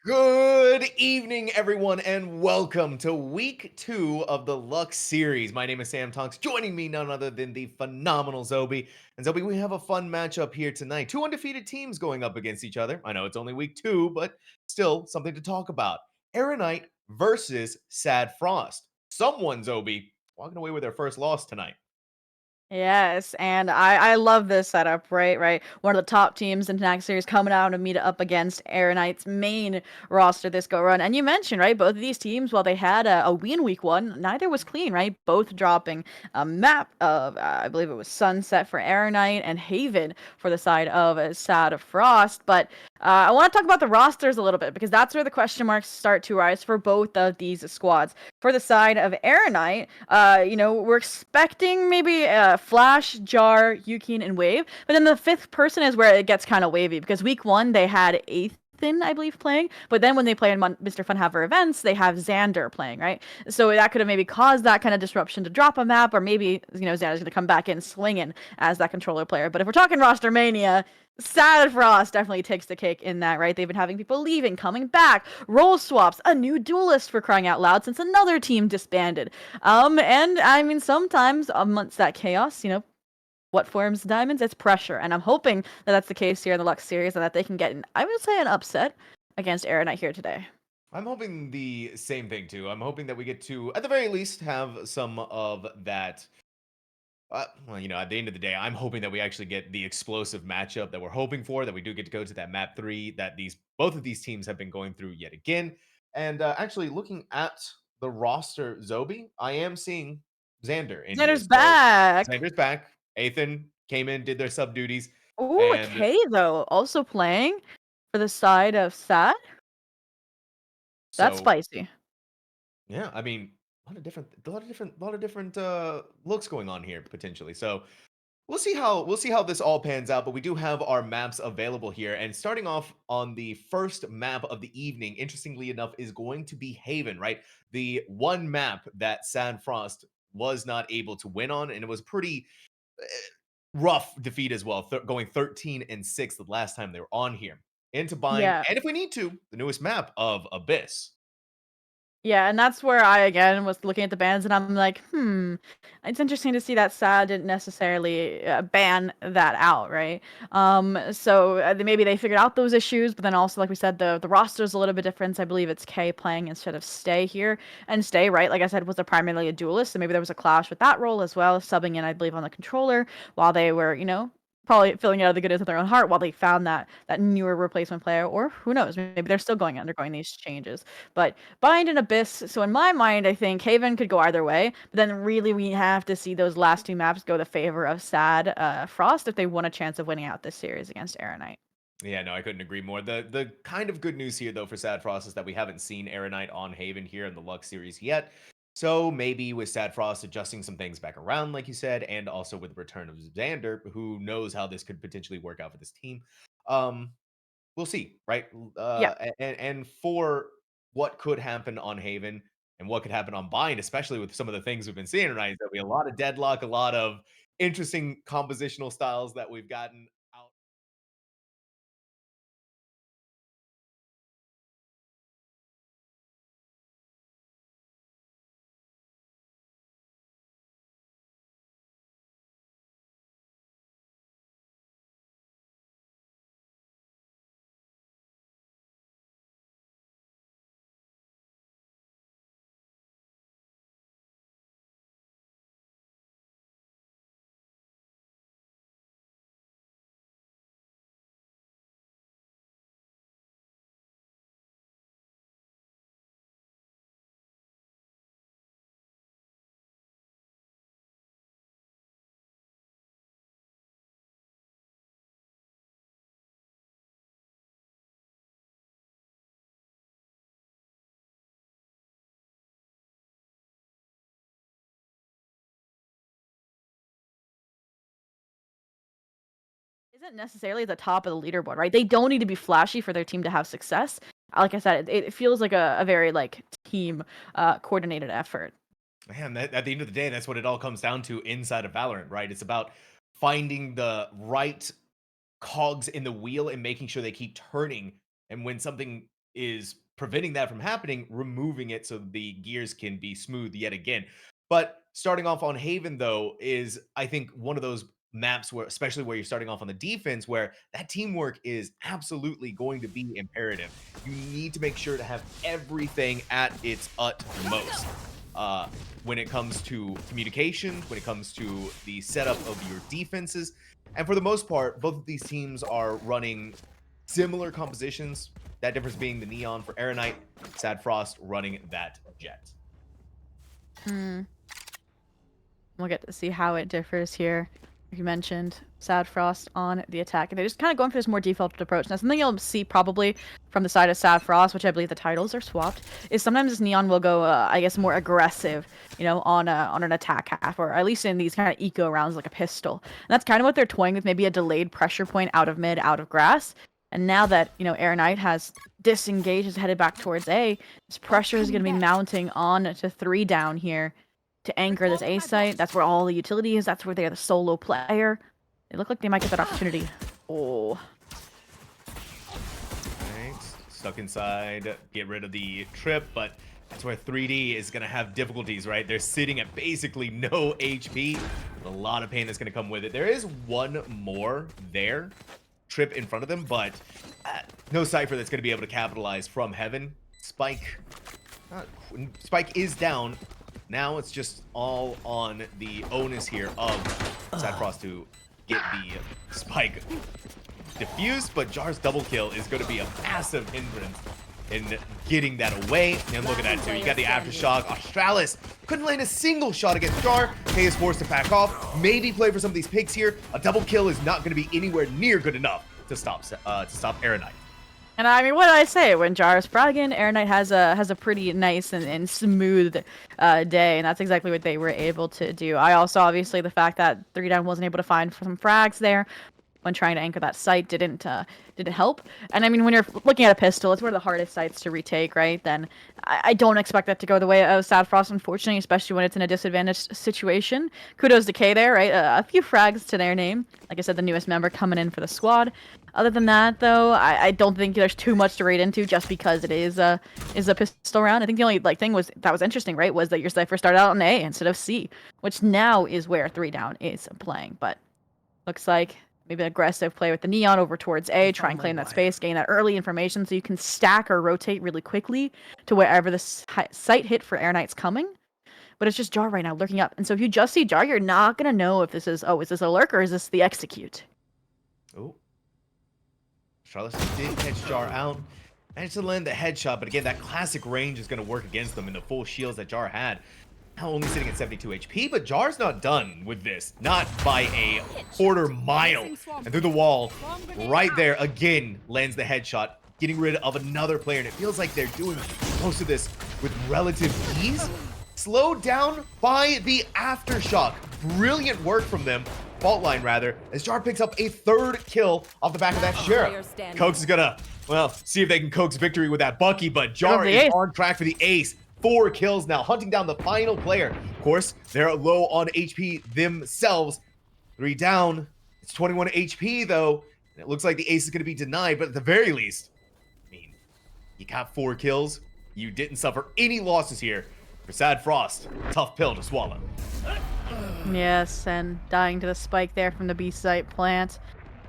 Good evening, everyone, and welcome to week 2 of the Luxe series. My name is Sam Tonks. Joining me, none other than the phenomenal Zobi. And Zobi, we have a fun matchup here tonight. Two undefeated teams going up against each other. I know it's only week 2, but still something to talk about. Erinite versus Sad Frost. Someone, Zobi, walking away with their first loss tonight. Yes, and I love this setup, right? Right. One of the top teams in the next series coming out to meet up against Erinite's main roster this go run. And you mentioned, right, both of these teams, while they had a win week one, neither was clean, right? Both dropping a map of, I believe it was Sunset for Erinite and Haven for the side of Sad Frost. But I want to talk about the rosters a little bit because that's where the question marks start to rise for both of these squads. For the side of Erinite, we're expecting maybe Flash, Jar, Yukine, and Wave. But then the fifth person is where it gets kind of wavy because week one they had Ethan, I believe, playing. But then when they play in Mr. Funhaver events, they have Xander playing, right? So that could have maybe caused that kind of disruption to drop a map, or maybe, Xander's going to come back in swinging as that controller player. But if we're talking roster mania, Sad Frost definitely takes the cake in that, right? They've been having people leaving, coming back, role swaps, a new duelist for crying out loud since another team disbanded. And I mean, sometimes amongst that chaos, what forms diamonds? It's pressure, and I'm hoping that that's the case here in the Lux series, and that they can get, I would say, an upset against Erinite here today. I'm hoping the same thing too. I'm hoping that we get to, at the very least, have some of that. At the end of the day, I'm hoping that we actually get the explosive matchup that we're hoping for. That we do get to go to that map 3 that these both of these teams have been going through yet again. And actually, looking at the roster, Zobi, I am seeing Xander in here. Xander's So back. Xander's back. Ethan came in, did their sub duties, Ooh, a and K though, also playing for the side of Sad. That's so spicy. yeah, I mean, a lot of different looks going on here potentially. So we'll see how this all pans out, but we do have our maps available here. And starting off on the first map of the evening, interestingly enough, is going to be Haven, right? The one map that Sad Frost was not able to win on, and it was pretty eh, rough defeat as well, going 13-6 the last time they were on here. Into buying, Yeah. and if we need to, the newest map of Abyss. Yeah, and that's where I again was looking at the bans, and I'm like, it's interesting to see that SAD didn't necessarily ban that out, right? So maybe they figured out those issues, but then also, like we said, the roster's a little bit different. I believe it's K playing instead of Stay here, and Stay, right? Like I said, was a primarily a duelist, so maybe there was a clash with that role as well, subbing in, I believe, on the controller while they were, probably filling out of the goodness of their own heart while they found that newer replacement player, or who knows, maybe they're still undergoing these changes, but. Bind and Abyss. So in my mind, I think Haven could go either way. But then really we have to see those last two maps go the favor of Sad Frost if they want a chance of winning out this series against Erinite. Yeah, no, I couldn't agree more. The kind of good news here, though, for Sad Frost is that we haven't seen Erinite on Haven here in the Lux series yet. So maybe with Sad Frost adjusting some things back around, like you said, and also with the return of Xander, who knows how this could potentially work out for this team. Um, we'll see, right? Yeah. And for what could happen on Haven and what could happen on Bind, especially with some of the things we've been seeing tonight, there'll be a lot of deadlock, a lot of interesting compositional styles that we've gotten out. Isn't necessarily at the top of the leaderboard, right? They don't need to be flashy for their team to have success. Like I said, it feels like a very like team coordinated effort. Man, at the end of the day, that's what it all comes down to inside of Valorant, right? It's about finding the right cogs in the wheel and making sure they keep turning. And when something is preventing that from happening, removing it so the gears can be smooth yet again. But starting off on Haven, though, is I think one of those maps where, especially where you're starting off on the defense, where that teamwork is absolutely going to be imperative. You need to make sure to have everything at its utmost. When it comes to communication, when it comes to the setup of your defenses. And for the most part, both of these teams are running similar compositions. That difference being the Neon for Erinite, Sad Frost running that Jet. Hmm. We'll get to see how it differs here. Like you mentioned, Sad Frost on the attack. And they're just kind of going for this more defaulted approach. Now, something you'll see probably from the side of Sad Frost, which I believe the titles are swapped, is sometimes Neon will go, I guess, more aggressive, you know, on an attack half, or at least in these kind of eco rounds like a pistol. And that's kind of what they're toying with, maybe a delayed pressure point out of mid, out of grass. And now that, you know, Erinite has disengaged, is headed back towards A, this pressure is going to be mounting on to 3 down here to anchor this A site. That's where all the utility is. That's where they're the solo player. They look like they might get that opportunity. Oh. Right. Stuck inside. Get rid of the trip, but that's where 3D is going to have difficulties, right? They're sitting at basically no HP. A lot of pain that's going to come with it. There is one more there. Trip in front of them, but no Cypher that's going to be able to capitalize from Heaven. Spike is down. Now it's just all on the onus here of Sad Frost to get the Spike diffused, but Jar's double kill is going to be a massive hindrance in getting that away. And look at that too. You got the aftershock. Australis couldn't land a single shot against Jar. K is forced to back off. Maybe play for some of these picks here. A double kill is not going to be anywhere near good enough to stop Erinite. And I mean, what did I say? When Jar is fragging, Erinite has a pretty nice and smooth day, and that's exactly what they were able to do. I also, obviously, the fact that 3 down wasn't able to find some frags there when trying to anchor that site didn't help. And I mean, when you're looking at a pistol, it's one of the hardest sites to retake, right? Then I don't expect that to go the way of Sad Frost, unfortunately, especially when it's in a disadvantaged situation. Kudos to K there, right? A few frags to their name. Like I said, the newest member coming in for the squad. Other than that, though, I don't think there's too much to read into just because it is a pistol round. I think the only thing that was interesting, right, was that your Cypher started out on A instead of C, which now is where 3 down is playing. But looks like maybe an aggressive play with the Neon over towards A, try and claim that space, gain that early information so you can stack or rotate really quickly to wherever the site hit for Erinite's coming. But it's just Jar right now lurking up. And so if you just see Jar, you're not going to know if this is, is this a lurk or is this the execute? Oh. Charlotte did catch Jar out. Managed to land the headshot, but again, that classic range is going to work against them in the full shields that Jar had. Now only sitting at 72 HP, but Jar's not done with this. Not by a quarter mile. And through the wall, right there, again, lands the headshot, getting rid of another player. And it feels like they're doing most of this with relative ease. Slowed down by the aftershock. Brilliant work from them. Fault line, rather, as Jar picks up a 3rd kill off the back of that Sheriff. Coax is gonna, well, see if they can coax victory with that Bucky, but Jar is on track for the ace. 4 kills now, hunting down the final player. Of course, they're low on HP themselves. 3 down. It's 21 HP, though. And it looks like the ace is going to be denied, but at the very least, I mean, you got 4 kills. You didn't suffer any losses here. For Sad Frost, tough pill to swallow. Yes, and dying to the spike there from the B site plant.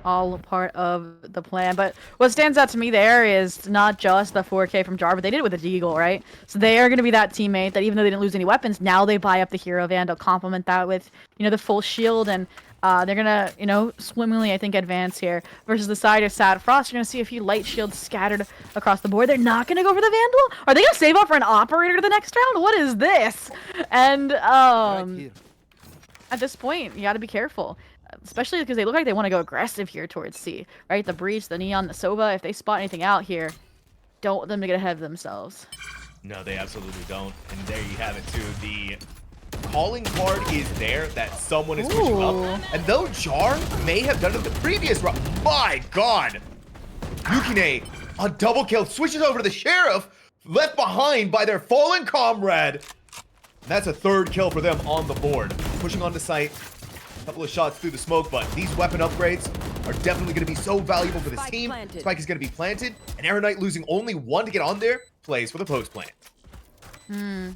All part of the plan. But what stands out to me there is not just the 4K from Jar, but they did it with a Deagle, right? So they are going to be that teammate that even though they didn't lose any weapons, now they buy up the Hero Van. They'll complement that with, you know, the full shield, and they're going to, you know, swimmingly, I think, advance here. Versus the side of Sad Frost, you're going to see a few light shields scattered across the board. They're not going to go for the Vandal? Are they going to save up for an Operator the next round? What is this? And at this point, you got to be careful. Especially because they look like they want to go aggressive here towards C, right? The Breach, the Neon, the Sova, if they spot anything out here, don't want them to get ahead of themselves. No, they absolutely don't. And there you have it, too. The calling card is there that someone is pushing up. And though Jar may have done it the previous round, my God! Yukine, a double kill, switches over to the Sheriff, left behind by their fallen comrade. And that's a 3rd kill for them on the board. Pushing on the site. Couple of shots through the smoke, but these weapon upgrades are definitely going to be so valuable for this Spike team. planted. Spike is going to be planted, and Erinite losing only one to get on there plays for the post plant. And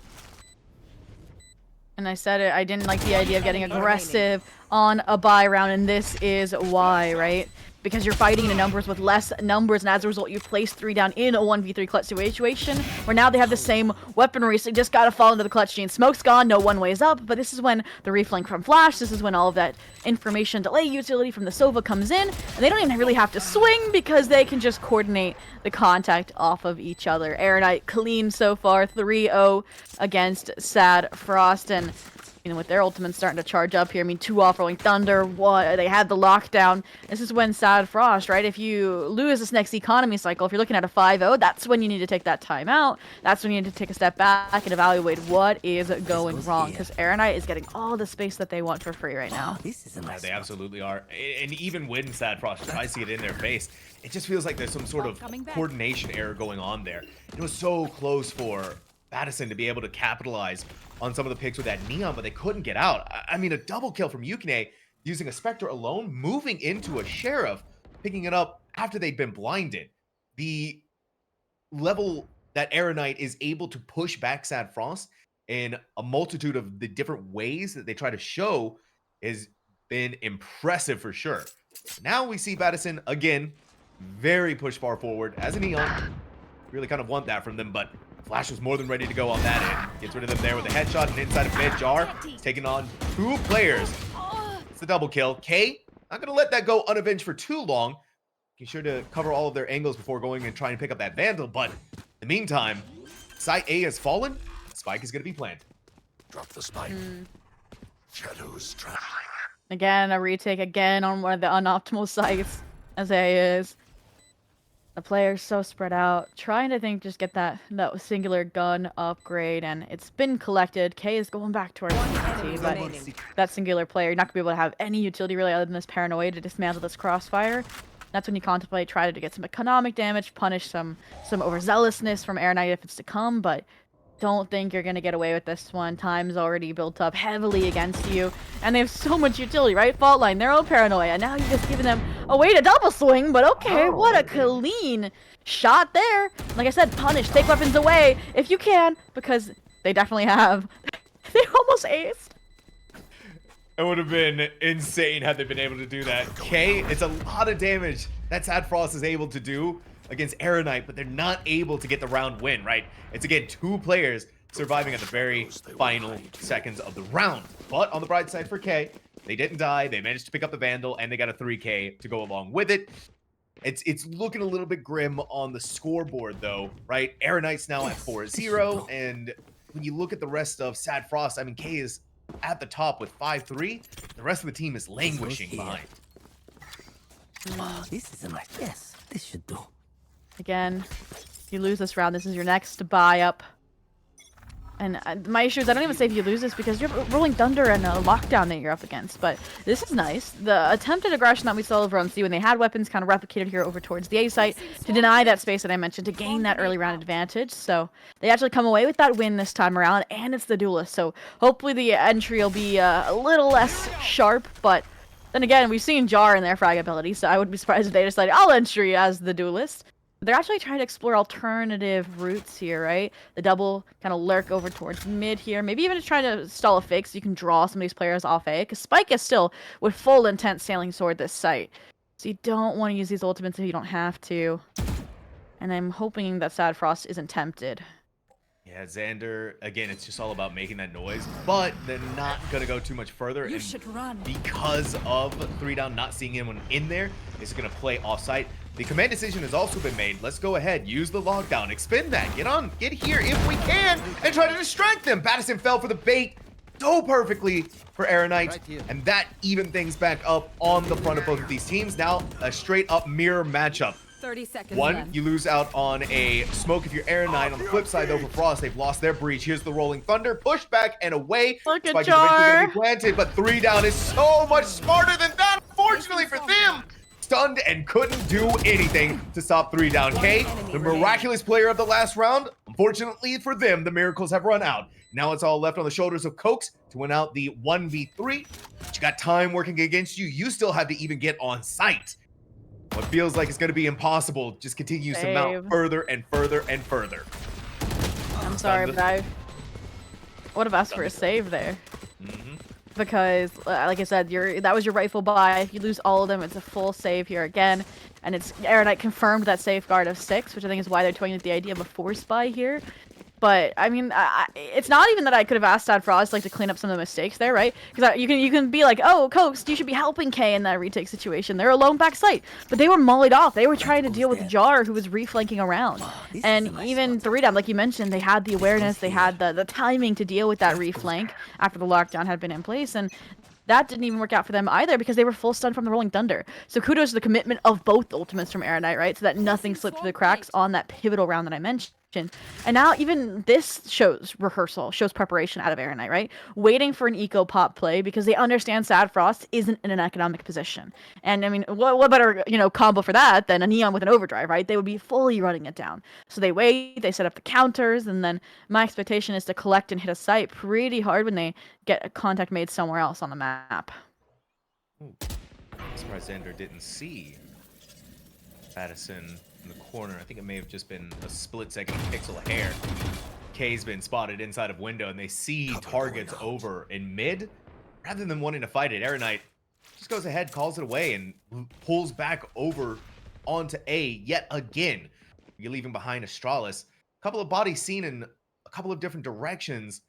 I said it, I didn't like the idea of getting aggressive on a buy round, and this is why, right? Because you're fighting in numbers with less numbers, and as a result, you place 3 down in a 1v3 clutch situation, where now they have the same weaponry, so you just gotta fall into the clutch gene. Smoke's gone, no one ways up, but this is when the reflank from Flash, this is when all of that information delay utility from the Sova comes in, and they don't even really have to swing, because they can just coordinate the contact off of each other. Erinite clean so far, 3-0 against Sad Frost, and you know, with their ultimates starting to charge up here, I mean, 2 off rolling Thunder, they had the lockdown. This is when Sad Frost, right? If you lose this next economy cycle, if you're looking at a 5-0, that's when you need to take that time out. That's when you need to take a step back and evaluate what is going wrong. Because Erinite is getting all the space that they want for free right now. This is a nice They absolutely are. And even when Sad Frost tries to get in their face, it just feels like there's some sort of coordination error going on there. It was so close for Madison to be able to capitalize on some of the picks with that Neon, but they couldn't get out. I mean, a double kill from Yukine using a Spectre alone, moving into a Sheriff, picking it up after they'd been blinded. The level that Erinite is able to push back Sad Frost in a multitude of the different ways that they try to show has been impressive for sure. Now we see Madison again, very push far forward as a Neon. Really kind of want that from them, but Flash was more than ready to go on that end. Gets rid of them there with a headshot, and inside of mid, Jar is taking on 2 players. It's the double kill. K, not going to let that go unavenged for too long. Be sure to cover all of their angles before going and trying to pick up that Vandal, but in the meantime, Site A has fallen. Spike is going to be planted. Drop the spike. Shadows traveling. Again, a retake again on one of the unoptimal sites, as A is. The player's so spread out, trying to just get that singular gun upgrade, and it's been collected. K is going back towards CT, but that singular player, you're not gonna be able to have any utility really other than this paranoia to dismantle this crossfire. That's when you contemplate try to get some economic damage, punish some overzealousness from Erinite if it's to come, but don't think you're gonna get away with this one. Time's already built up heavily against you, and they have so much utility, right? Fault line, their own paranoia. Now you're just giving them a way to double swing, but okay, what a clean shot there. Like I said, punish, take weapons away if you can, because they definitely have. They almost aced. It would have been insane had they been able to do that. K, it's a lot of damage that Sad Frost is able to do against Erinite, but they're not able to get the round win, right? It's again 2 players surviving at the very final seconds of the round. But on the bright side for K, they didn't die. They managed to pick up the Vandal, and they got a 3K to go along with it. It's looking a little bit grim on the scoreboard, though, right? Erinite's now at 4-0, and when you look at the rest of Sad Frost, I mean, K is at the top with 5-3. The rest of the team is languishing behind. Oh, this is a nice. Yes, this should do. Again, if you lose this round, this is your next buy up. And my issue is I don't even say if you lose this because you're rolling Thunder and a lockdown that you're up against. But this is nice. The attempted aggression that we saw over on C when they had weapons kind of replicated here over towards the A site to deny that space that I mentioned, to gain that early round advantage. So they actually come away with that win this time around, and it's the duelist. So hopefully the entry will be a little less sharp, but then again, we've seen Jar in their frag ability, so I wouldn't be surprised if they decided I'll entry as the duelist. They're actually trying to explore alternative routes here, right? The double kind of lurk over towards mid here. Maybe even trying to stall a fake so you can draw some of these players off A. Because Spike is still with full intent sailing sword this site. So you don't want to use these ultimates if you don't have to. And I'm hoping that Sad Frost isn't tempted. Yeah, Xander, again, it's just all about making that noise, but they're not going to go too much further. You should run. Because of 3 down, not seeing anyone in there, is going to play off-site. The command decision has also been made. Let's go ahead, use the lockdown, expend that, get here if we can, and try to distract them. Madison fell for the bait so perfectly for Erinite, and that evened things back up on the front of both of these teams. Now, a straight-up mirror matchup. 30 seconds One, left. you lose out on a smoke if you're Erinite. On the flip side, though, for Frost, they've lost their breach. Here's the rolling Thunder, push back and away. Look at Spike is Jar. eventually gonna be planted, but 3 down is so much smarter than that, unfortunately for them. Stunned and couldn't do anything to stop 3 down. K, the miraculous player of the last round. Unfortunately for them, the miracles have run out. Now it's all left on the shoulders of Cokes to win out the 1v3. What you got time working against you. You still have to even get on site. What feels like it's going to be impossible just continues to mount Save. further and further and further. I'm sorry, but I would have asked for a save there. Because, like I said, that was your rightful buy. If you lose all of them, it's a full save here again. And it's Erinite confirmed that safeguard of 6, which I think is why they're toying with the idea of a force buy here. But I mean, it's not even that I could have asked Sad Frost like to clean up some of the mistakes there, right? Because you can be like, oh, Coast, you should be helping K in that retake situation. They're alone backside, but they were mollied off. They were trying to deal with Jar, who was reflanking around. And even 3-Dam, like you mentioned, they had the awareness, they had the timing to deal with that reflank after the lockdown had been in place, and that didn't even work out for them either because they were full stun from the Rolling Thunder. So kudos to the commitment of both ultimates from Erinite, right? So that nothing slipped through the cracks on that pivotal round that I mentioned. And now even this shows preparation out of Erinite, right? Waiting for an eco pop play because they understand Sad Frost isn't in an economic position. And I mean, what better, combo for that than a Neon with an overdrive, right? They would be fully running it down. So they wait, they set up the counters, and then my expectation is to collect and hit a site pretty hard when they get a contact made somewhere else on the map. Ooh. I'm surprised Xander didn't see Addison in the corner. I think it may have just been a split second pixel of hair. K's been spotted inside of window, and they see targets over in mid. Rather than wanting to fight it, Erinite just goes ahead, calls it away, and pulls back over onto A yet again. You're leaving behind Astralis. A couple of bodies seen in a couple of different directions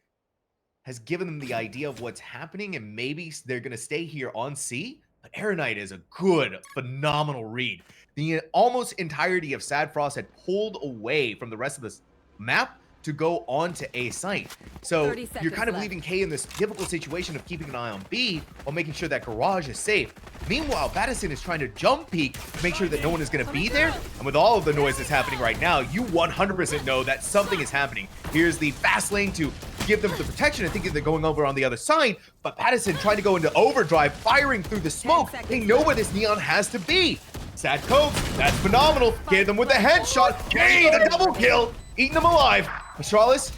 has given them the idea of what's happening, and maybe they're going to stay here on C. But Erinite is a good, phenomenal read. The almost entirety of Sad Frost had pulled away from the rest of this map to go on to A site. So you're kind of leaving K in this difficult situation of keeping an eye on B while making sure that Garage is safe. Meanwhile, Battison is trying to jump peek to make sure that no one is going to be there. And with all of the noise that's happening right now, you 100% know that something is happening. Here's the fast lane to give them the protection and thinking they're going over on the other side, but Battison trying to go into overdrive, firing through the smoke. They know where this Neon has to be. Sad Coke, that's phenomenal. Gave them with the headshot. K, the double kill, eating them alive. Astralis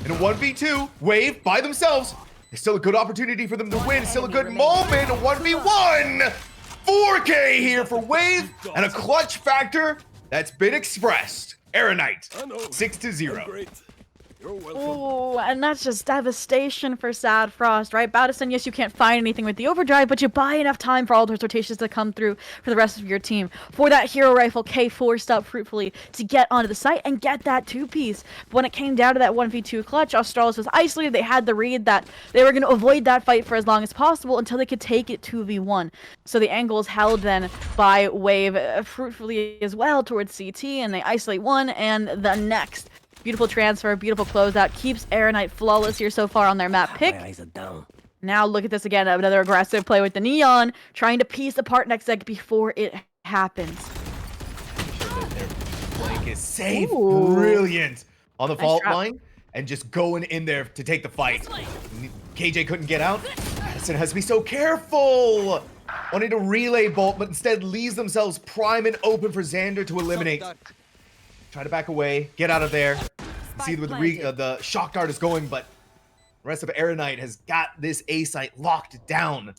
in a 1v2, Wave by themselves. There's still a good opportunity for them to win. Still a good moment, a 1v1. 4K here for Wave, and a clutch factor that's been expressed. Erinite, 6-0. Oh, and that's just devastation for Sad Frost, right? Battison, yes, you can't find anything with the overdrive, but you buy enough time for all those rotations to come through for the rest of your team. For that hero rifle, K forced up fruitfully to get onto the site and get that 2-piece. But when it came down to that 1v2 clutch, Australis was isolated. They had the read that they were going to avoid that fight for as long as possible until they could take it 2v1. So the angle is held then by Wave fruitfully as well towards CT, and they isolate one and the next. Beautiful transfer, beautiful closeout. Keeps Erinite flawless here so far on their map pick. My eyes are down. Now look at this again. Another aggressive play with the Neon, trying to piece apart next egg before it happens. Make sure that their flank is safe. Ooh. Brilliant. On the Nice fault trap. line and just going in there to take the fight. KJ couldn't get out. Madison has to be so careful. Wanting to relay bolt, but instead leaves themselves prime and open for Xander to eliminate. Try to back away, get out of there. See where the shock dart is going, but the rest of Erinite has got this A site locked down.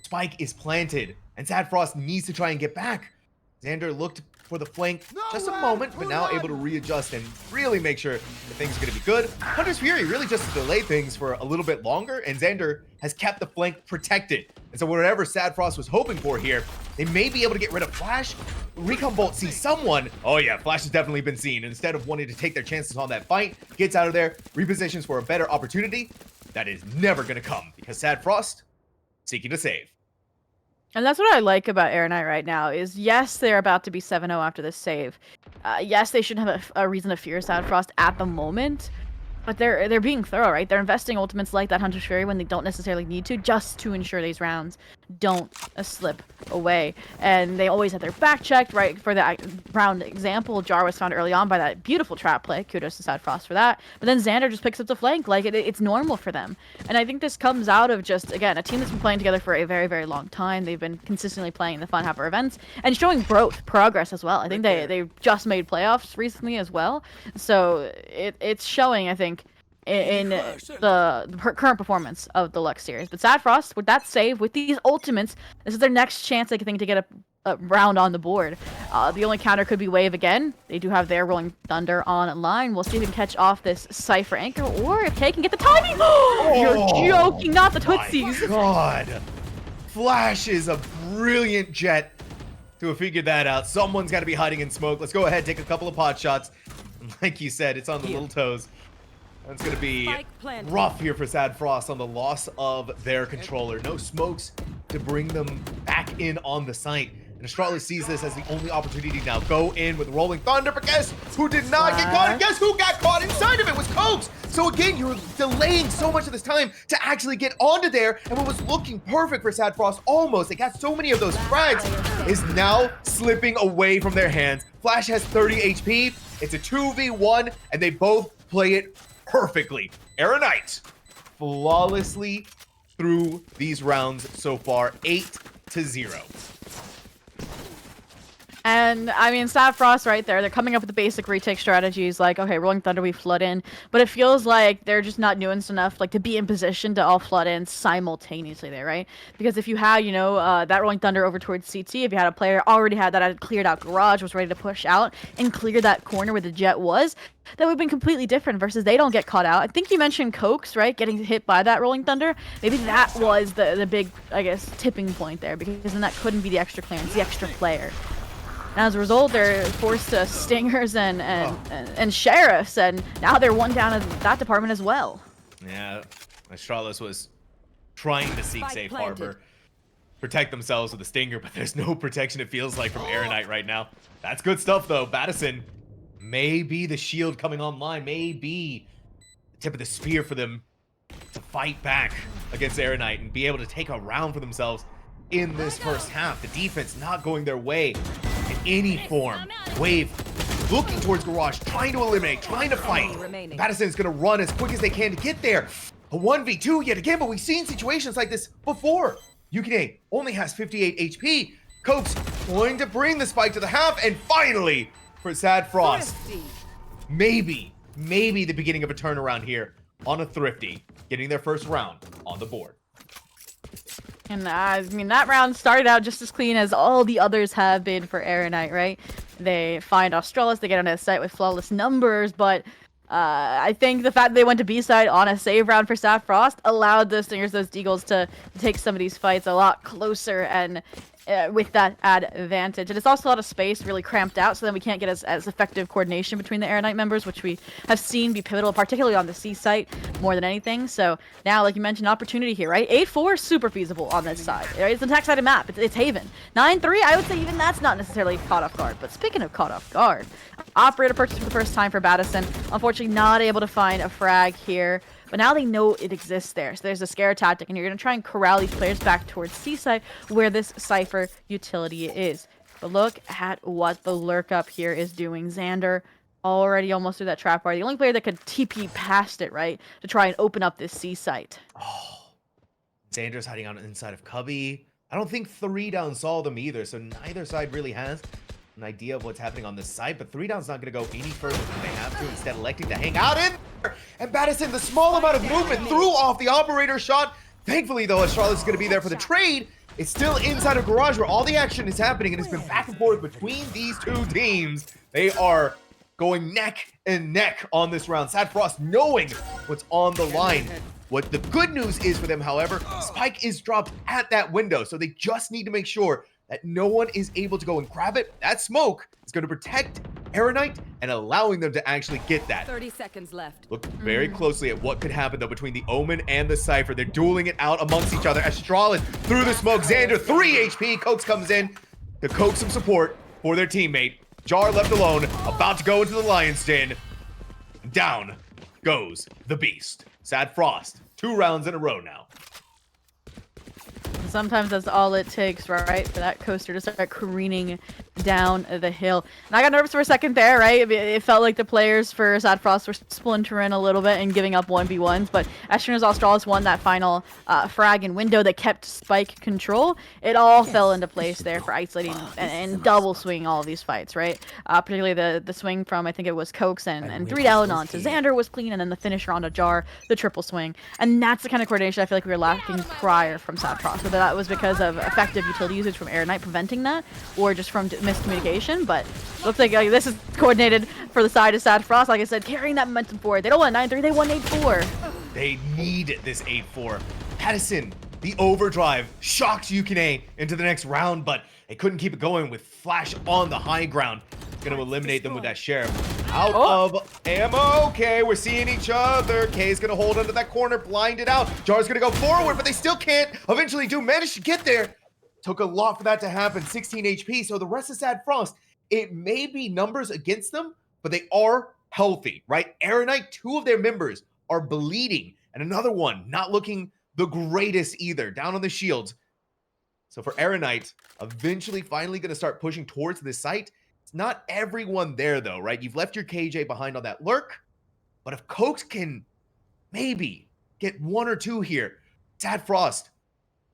Spike is planted, and Sad Frost needs to try and get back. Xander looked for the flank just a moment, but now able to readjust and really make sure that things are going to be good. Hunter's Fury really just delayed things for a little bit longer, and Xander has kept the flank protected. And so whatever Sad Frost was hoping for here, they may be able to get rid of Flash. Recon Bolt sees someone. Oh yeah, Flash has definitely been seen. Instead of wanting to take their chances on that fight, gets out of there, repositions for a better opportunity. That is never going to come because Sad Frost seeking to save. And that's what I like about Erinite right now is, yes, they're about to be 7-0 after this save. Yes, they shouldn't have a reason to fear Sad Frost at the moment, but they're being thorough, right? They're investing ultimates like that Hunter's Fury when they don't necessarily need to, just to ensure these rounds don't slip away. And they always have their back checked, right? For that round example, Jar was found early on by that beautiful trap play. Kudos to Sad Frost for that. But then Xander just picks up the flank like it's normal for them. And I think this comes out of just, again, a team that's been playing together for a very, very long time. They've been consistently playing in the Fun Happer events and showing progress as well. I think they just made playoffs recently as well. So it's showing, I think, in the current performance of the Lux series. But Sad Frost, with that save, with these ultimates, this is their next chance they think to get a round on the board. The only counter could be Wave again. They do have their Rolling Thunder on line. We'll see if we can catch off this Cypher Anchor, or if Kay can get the timing. You're joking, not the Tootsies. My God. Flash is a brilliant jet to have figured that out. Someone's got to be hiding in smoke. Let's go ahead, take a couple of pot shots. Like you said, it's on the little toes. That's going to be rough here for Sad Frost on the loss of their controller. No smokes to bring them back in on the site. And Astralis sees this as the only opportunity now. Go in with Rolling Thunder, but guess who did not get caught? And guess who got caught inside of it was Cokes. So again, you're delaying so much of this time to actually get onto there. And what was looking perfect for Sad Frost, almost, they got so many of those frags, is now slipping away from their hands. Flash has 30 HP. It's a 2v1, and they both play it perfectly. Erinite flawlessly through these rounds so far, 8-0. And I mean, Sad Frost right there, they're coming up with the basic retake strategies like, okay, Rolling Thunder, we flood in, but it feels like they're just not nuanced enough like to be in position to all flood in simultaneously there, right? Because if you had, you know, that Rolling Thunder over towards CT, if you had a player already had that, had cleared out Garage, was ready to push out and clear that corner where the jet was, that would have been completely different versus they don't get caught out. I think you mentioned Cokes, right? Getting hit by that Rolling Thunder. Maybe that was the big, I guess, tipping point there, because then that couldn't be the extra clearance, the extra player. And as a result, they're forced to Stingers and Sheriffs, and now they're one down in that department as well. Yeah, Astralis was trying to seek safe harbor, protect themselves with a Stinger, but there's no protection, it feels like, from Erinite right now. That's good stuff, though. Battison may be the shield coming online, may be the tip of the spear for them to fight back against Erinite and be able to take a round for themselves in this first half. The defense not going their way in any form. Wave looking towards Garage, trying to eliminate, trying to fight. Battison's gonna run as quick as they can to get there. A 1v2 yet again, but we've seen situations like this before. Yukine only has 58 HP. Cokes going to bring the spike to the half, and finally, for Sad Frost, maybe the beginning of a turnaround here on a Thrifty, getting their first round on the board. And I mean, that round started out just as clean as all the others have been for Erinite, right? They find Australis, they get onto the site with flawless numbers, but I think the fact that they went to B-side on a save round for Sad Frost allowed the Stingers, those Deagles, to take some of these fights a lot closer and with that advantage. And it's also a lot of space really cramped out, so then we can't get as effective coordination between the Erinite members, which we have seen be pivotal, particularly on the C site more than anything. So now, like you mentioned, opportunity here, right? 8-4 super feasible on this side, right? It's an attack-sided map. It's Haven. 9-3, I would say even that's not necessarily caught off guard. But speaking of caught off guard, Operator purchased for the first time for Battison. Unfortunately, not able to find a frag here. But now they know it exists there. So there's a scare tactic, and you're going to try and corral these players back towards C-side, where this Cypher utility is. But look at what the lurk up here is doing. Xander already almost through that trap bar. The only player that could TP past it, right, to try and open up this C-site. Oh, Xander's hiding out inside of Cubby. I don't think 3 down saw them either, so neither side really has an idea of what's happening on this side, but 3 down's not going to go any further than they have to, instead electing to hang out in there. And Battison, the small amount of movement, threw off the operator shot. Thankfully, though, Astralis is going to be there for the trade. It's still inside of Garage where all the action is happening, and it's been back and forth between these two teams. They are going neck and neck on this round. Sad Frost knowing what's on the line. What the good news is for them, however, Spike is dropped at that window, so they just need to make sure that no one is able to go and grab it. That smoke is going to protect Erinite and allowing them to actually get that. 30 seconds left. Look very closely at what could happen, though, between the Omen and the Cypher. They're dueling it out amongst each other. Astralis through the smoke. Xander, 3 HP. Cokes comes in to coax some support for their teammate. Jar left alone, about to go into the Lion's Den. Down goes the Beast. Sad Frost, 2 rounds in a row now. Sometimes that's all it takes, right, for that coaster to start careening down the hill. And I got nervous for a second there, right? It felt like the players for Sad Frost were splintering a little bit and giving up 1v1s, but as soon as Australis won that final frag and window that kept Spike control, it all fell into place there for isolating and double swinging all of these fights, right? Particularly the swing from, I think it was Cokes and 3 down onto Xander was clean, and then the finisher onto Jar, the triple swing. And that's the kind of coordination I feel like we were lacking prior from Sad Frost. Whether that was because of effective utility usage from Erinite preventing that, or just from miscommunication, but looks like this is coordinated for the side of Sad Frost. Like I said, carrying that momentum forward. They don't want 9-3, they want 8-4. They need this 8-4. Pattison, the overdrive, shocks Yukine into the next round, but they couldn't keep it going with Flash on the high ground. Going to eliminate them with that Sheriff. Out of ammo. Okay, we're seeing each other. Kay's going to hold under that corner, blinded out. Jar's going to go forward, but they still can't eventually manage to get there. Took a lot for that to happen. 16 HP, so the rest of Sad Frost, it may be numbers against them, but they are healthy, right? Erinite, 2 of their members are bleeding, and another one not looking the greatest either, down on the shields. So for Erinite, eventually finally going to start pushing towards this site. It's not everyone there though, right? You've left your KJ behind on that lurk, but if Cokes can maybe get 1 or 2 here, Sad Frost,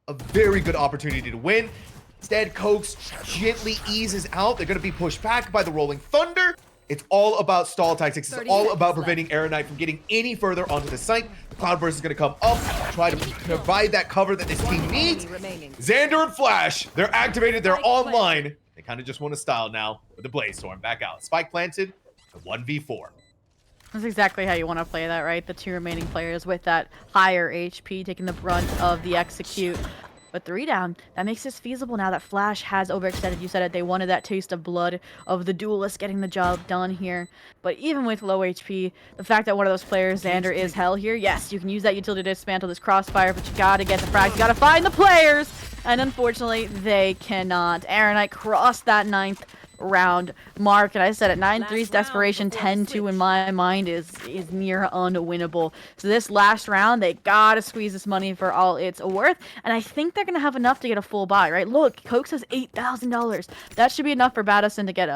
a very good opportunity to win. Instead, Cokes gently eases out. They're going to be pushed back by the Rolling Thunder. It's all about stall tactics. It's all about preventing Erinite from getting any further onto the site. Cloudburst is going to come up, try to provide that cover that this team needs. Xander and Flash, they're activated, they're online. They kind of just want to style now with the Blaze Storm back out. Spike planted, the 1v4. That's exactly how you want to play that, right? The 2 remaining players with that higher HP taking the brunt of the execute. But 3 down, that makes this feasible now that Flash has overextended. You said it, they wanted that taste of blood of the duelist getting the job done here. But even with low HP, the fact that one of those players, Xander, is hell here, yes, you can use that utility to dismantle this crossfire, but you gotta get the frags, you gotta find the players! And unfortunately, they cannot. Erinite crossed that 9th round mark, and I said at 9-3's desperation, 10-2 in my mind is near unwinnable. So this last round, they gotta squeeze this money for all it's worth, and I think they're gonna have enough to get a full buy, right? Look, Cokes has $8,000. That should be enough for Battison to get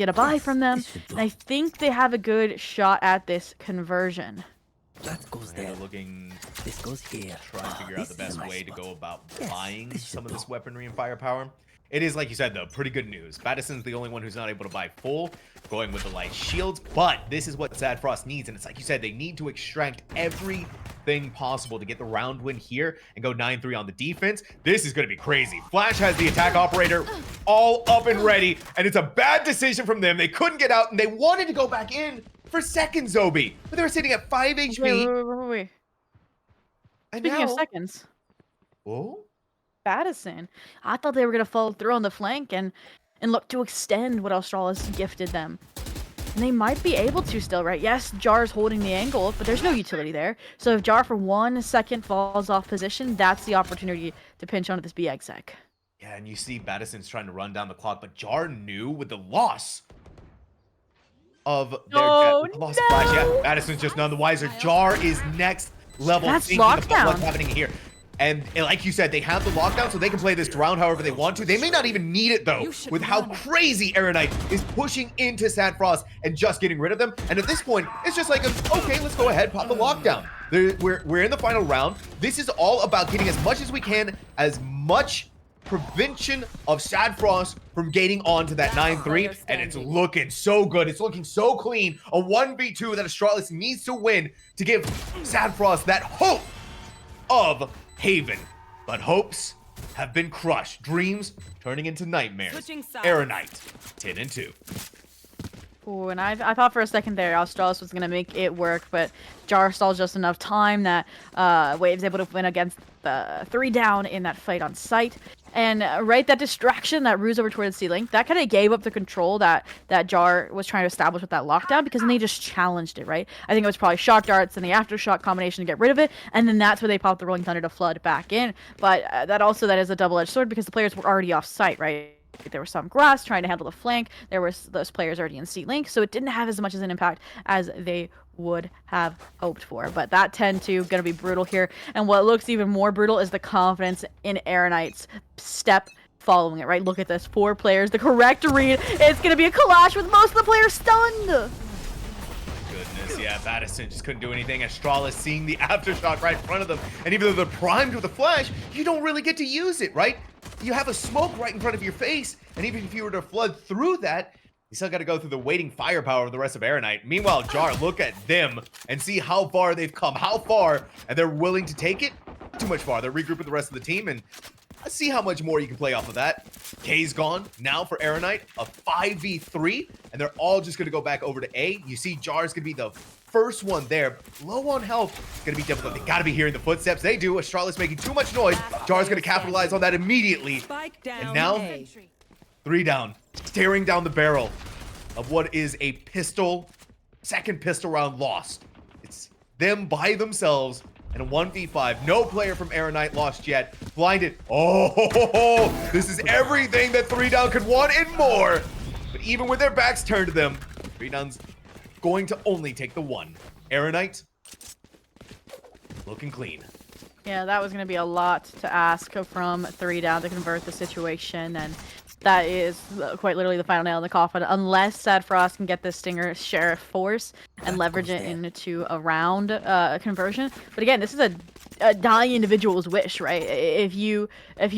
a buy from them, and I think they have a good shot at this conversion. That goes there. Looking, This goes here. trying to figure out This the is a best nice way to spot. go about Yes, buying this should some of do. this weaponry and firepower. It is, like you said, though, pretty good news. Battison's the only one who's not able to buy full, going with the light shields, but this is what Sad Frost needs, and it's like you said, they need to extract everything possible to get the round win here and go 9-3 on the defense. This is going to be crazy. Flash has the attack operator all up and ready, and it's a bad decision from them. They couldn't get out, and they wanted to go back in for second Zobi, but they were sitting at 5 HP. Wait. And Speaking of now- seconds, Oh? Battison, I thought they were gonna follow through on the flank and look to extend what Australis gifted them. And they might be able to still, right? Yes, Jar's holding the angle, but there's no utility there. So if Jar for 1 second falls off position, that's the opportunity to pinch onto this B exec. Yeah, and you see Battison's trying to run down the clock, but Jar knew with the loss of their loss of Flash. Yeah, Battison's just none the wiser. Jar is next level That's thinking about lockdown. what's happening here. And like you said, they have the lockdown, so they can play this round however they want to. They may not even need it, though, with how crazy Erinite is pushing into Sad Frost and just getting rid of them. And at this point, it's just like, okay, let's go ahead, pop the lockdown. We're in the final round. This is all about getting as much as we can, as much prevention of Sad Frost from getting on to that 9-3, and it's looking so good. It's looking so clean. A 1v2 that Astralis needs to win to give Sad Frost that hope of Haven. But hopes have been crushed. Dreams turning into nightmares. Erinite, 10-2. Ooh, and I thought for a second there Australis was going to make it work, but Jar stalled just enough time that Wave's able to win against the 3 down in that fight on site. And right, that distraction that ruse over towards C-Link, that kind of gave up the control that Jar was trying to establish with that lockdown, because then they just challenged it, right? I think it was probably shock darts and the aftershock combination to get rid of it, and then that's where they popped the Rolling Thunder to flood back in. But that is a double-edged sword, because the players were already off site, right? There was some grass trying to handle the flank. There was those players already in C-Link, so it didn't have as much as an impact as they would have hoped for. But that 10-2 gonna be brutal here. And what looks even more brutal is the confidence in Erinite's step following it, right? Look at this. 4 players, the correct read. It's gonna be a clash with most of the players stunned. Goodness, yeah, Madison just couldn't do anything. Astralis seeing the aftershock right in front of them. And even though they're primed with the flash, you don't really get to use it, right? You have a smoke right in front of your face. And even if you were to flood through that, you still got to go through the waiting firepower of the rest of Erinite. Meanwhile, Jar, look at them and see how far they've come. How far, and they're willing to take it? Not too much far. They're regrouping the rest of the team, and let's see how much more you can play off of that. K's gone. Now for Erinite, a 5v3, and they're all just going to go back over to A. You see Jar's going to be the first one there. Low on health. It's going to be difficult. They got to be hearing the footsteps. They do. Astralis making too much noise. Jar's going to capitalize on that immediately. And now, 3 down. Staring down the barrel of what is a pistol, second pistol round lost. It's them by themselves and a 1v5. No player from Erinite lost yet. Blinded. Oh, this is everything that 3 down could want and more. But even with their backs turned to them, 3 down's going to only take the 1. Erinite looking clean. Yeah, that was going to be a lot to ask from 3 down to convert the situation, and that is quite literally the final nail in the coffin, unless Sad Frost can get this Stinger Sheriff force and leverage it into a round conversion. But again, this is a dying individual's wish, right? If you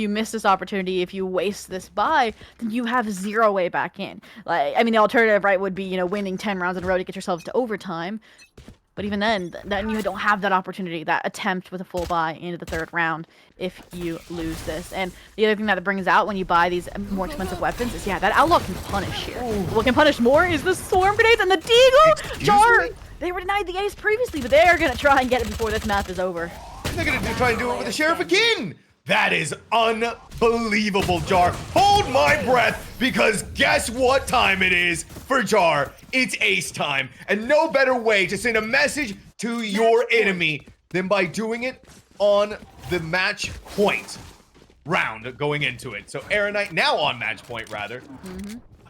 miss this opportunity, if you waste this buy, then you have 0 way back in. Like, I mean, the alternative, right, would be, you know, winning 10 rounds in a row to get yourselves to overtime. But even then you don't have that opportunity, that attempt with a full buy into the 3rd round if you lose this. And the other thing that it brings out when you buy these more expensive weapons is, yeah, that Outlaw can punish here. Ooh. What can punish more is the Swarm Grenades and the Deagle! Jar! They were denied the ace previously, but they are going to try and get it before this map is over. They're going to try and do it with the Sheriff again! That is unbelievable, Jar. Hold my breath, because guess what time it is for Jar? It's ace time. And no better way to send a message to your enemy than by doing it on the match point round going into it. So Erinite now on match point, rather.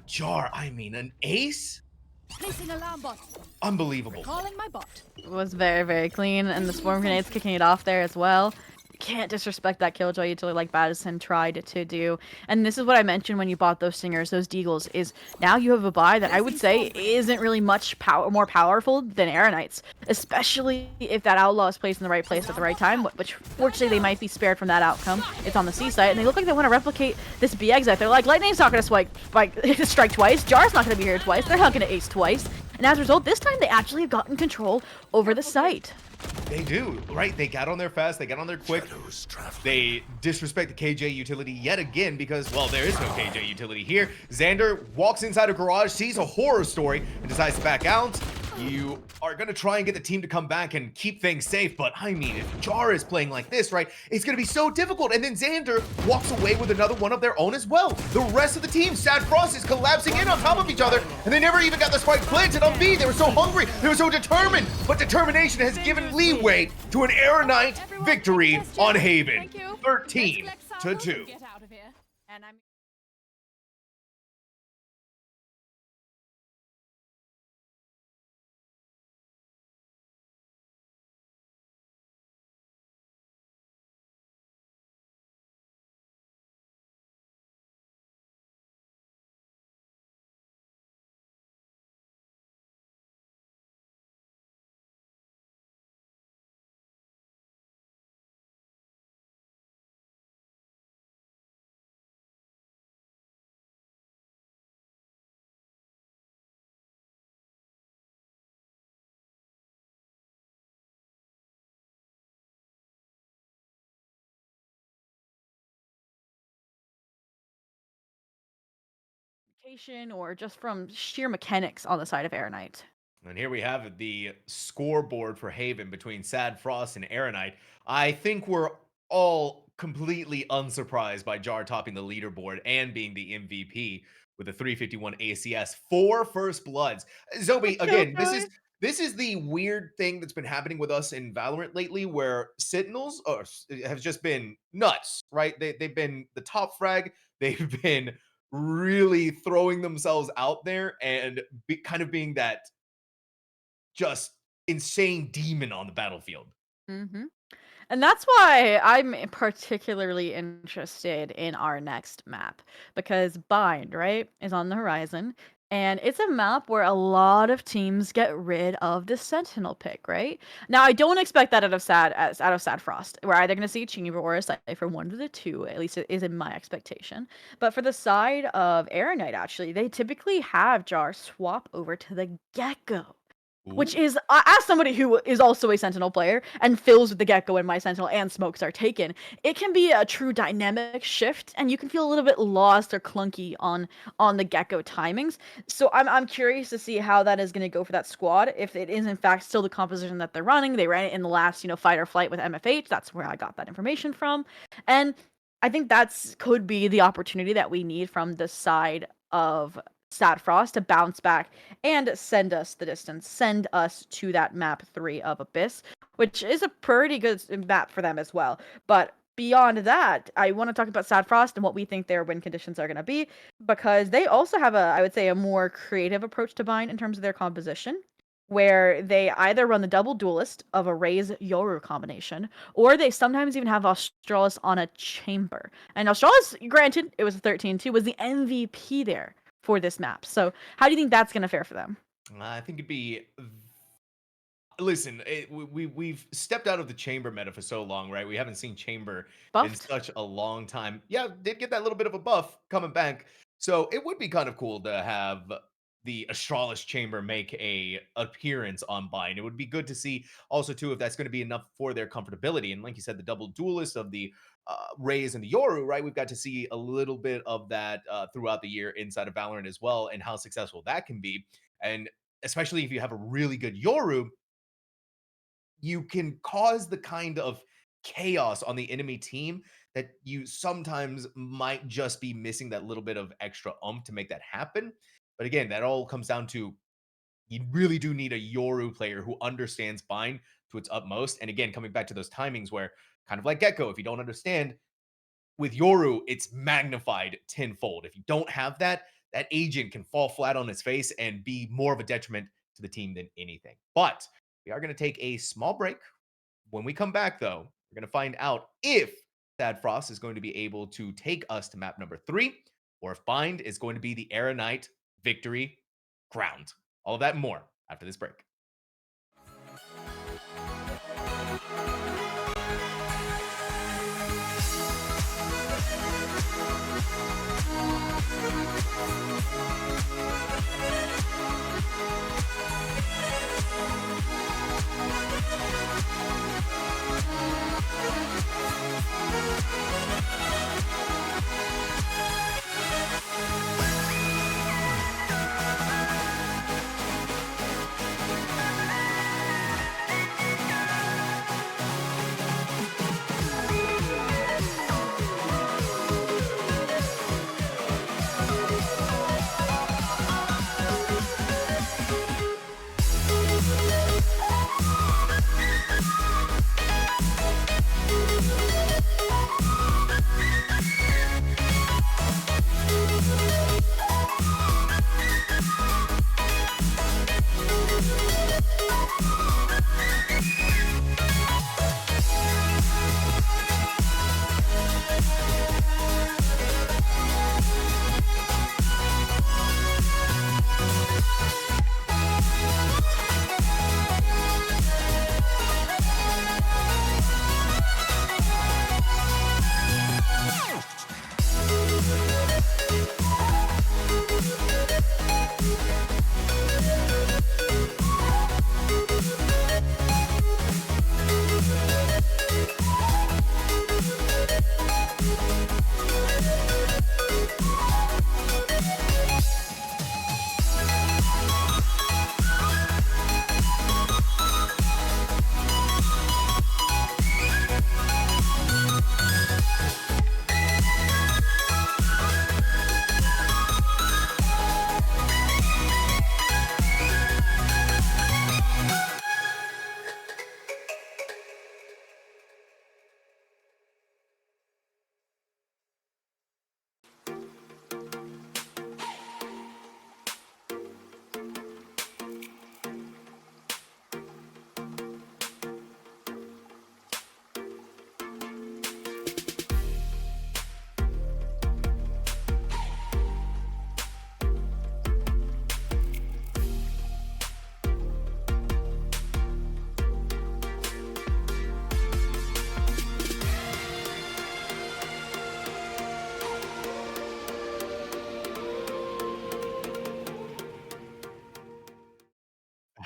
Jar, I mean, an ace? Placing alarm bot. Unbelievable. Calling my bot. It was very, very clean, and the Swarm Grenades kicking it off there as well. Can't disrespect that Killjoy utility like Madison tried to do. And this is what I mentioned when you bought those Stingers, those Deagles, is now you have a buy that I would say isn't really much more powerful than Erinite's, especially if that Outlaw is placed in the right place at the right time, which fortunately they might be spared from that outcome. It's on the C site, and they look like they want to replicate this B exit. They're like, Lightning's not going to strike twice, Jar's not going to be here twice, they're not going to ace twice. And as a result, this time they actually have gotten control over the site. They do, right? They got on there fast, they got on there quick. They disrespect the KJ utility yet again because, well, there is no KJ utility here. Xander walks inside a garage, sees a horror story, and decides to back out. You are going to try and get the team to come back and keep things safe, but I mean, if Jar is playing like this, right, it's going to be so difficult. And then Xander walks away with another one of their own as well. The rest of the team, Sad Frost, is collapsing in on top of each other, and they never even got the spike planted on B. They were so hungry, they were so determined, but determination has given leeway to an Erinite victory on Haven, 13-2. And I'm or just from sheer mechanics on the side of Erinite. And here we have the scoreboard for Haven between Sad Frost and Erinite. I think we're all completely unsurprised by Jar topping the leaderboard and being the MVP with a 351 ACS, 4 first bloods. Zoe, again, this is the weird thing that's been happening with us in Valorant lately, where Sentinels have just been nuts, right? They've been the top frag. They've been really throwing themselves out there and kind of being that just insane demon on the battlefield. Mhm. And that's why I'm particularly interested in our next map because Bind, right, is on the horizon. And it's a map where a lot of teams get rid of the Sentinel pick, right? Now, I don't expect that out of Sad Frost. We're either going to see Chamber or a Cypher, one of the two, at least it is in my expectation. But for the side of Erinite, actually, they typically have Jar swap over to the Gecko. Which Ooh. is, as somebody who is also a Sentinel player and fills with the Gecko when my Sentinel and smokes are taken, it can be a true dynamic shift, and you can feel a little bit lost or clunky on the Gecko timings. So I'm curious to see how that is going to go for that squad. If it is in fact still the composition that they're running, they ran it in the last fight or flight with MFH. That's where I got that information from, and I think that's could be the opportunity that we need from the side of Sad Frost to bounce back and send us the distance, send us to that map 3 of Abyss, which is a pretty good map for them as well. But beyond that, I want to talk about Sad Frost and what we think their win conditions are going to be, because they also have I would say, a more creative approach to Bind in terms of their composition, where they either run the double duelist of a Raze Yoru combination, or they sometimes even have Australis on a chamber. And Australis, granted, it was a 13-2, was the MVP there for this map. So how do you think that's going to fare for them? I think it'd be. Listen, we've stepped out of the chamber meta for so long, right? We haven't seen chamber in Buffed? such a long time. Yeah, did get that little bit of a buff coming back, so it would be kind of cool to have the Astralis chamber make a appearance on Bind. It would be good to see also too if that's going to be enough for their comfortability. And like you said, the double duelist of the Raze and the Yoru, right? We've got to see a little bit of that throughout the year inside of Valorant as well, and how successful that can be. And especially if you have a really good Yoru, you can cause the kind of chaos on the enemy team that you sometimes might just be missing that little bit of extra to make that happen. But again, that all comes down to you really do need a Yoru player who understands Bind to its utmost. And again, coming back to those timings where kind of like Gecko, if you don't understand, with Yoru, it's magnified tenfold. If you don't have that, that agent can fall flat on his face and be more of a detriment to the team than anything. But we are going to take a small break. When we come back, though, we're going to find out if Thad Frost is going to be able to take us to map number 3, or if Bind is going to be the Erinite victory crowned. All of that and more after this break.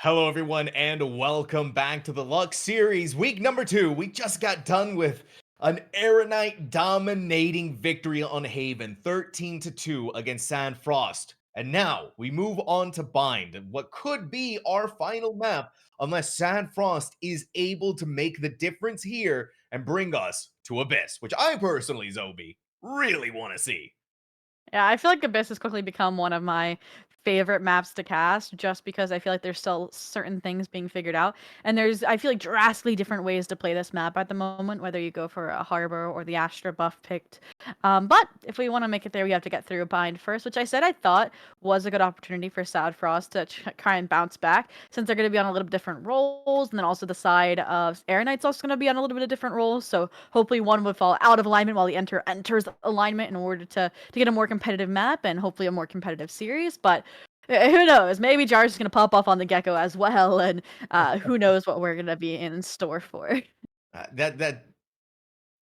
Hello, everyone, and welcome back to the Luxe series, week number 2. We just got done with an Erinite dominating victory on Haven, 13-2 against Sand Frost. And now we move on to Bind, what could be our final map, unless Sand Frost is able to make the difference here and bring us to Abyss, which I personally, Zobi, really want to see. Yeah, I feel like Abyss has quickly become one of my favorite maps to cast just because I feel like there's still certain things being figured out. And I feel like drastically different ways to play this map at the moment, whether you go for a Harbor or the Astra buff picked. But if we want to make it there, we have to get through a bind first, which I said I thought was a good opportunity for Sad Frost to try and bounce back since they're going to be on a little bit different roles. And then also the side of Erinite's also going to be on a little bit of different roles. So hopefully one would fall out of alignment while the enters alignment in order to get a more competitive map and hopefully a more competitive series. But who knows? Maybe Jar's is going to pop off on the Gecko as well, and who knows what we're going to be in store for. That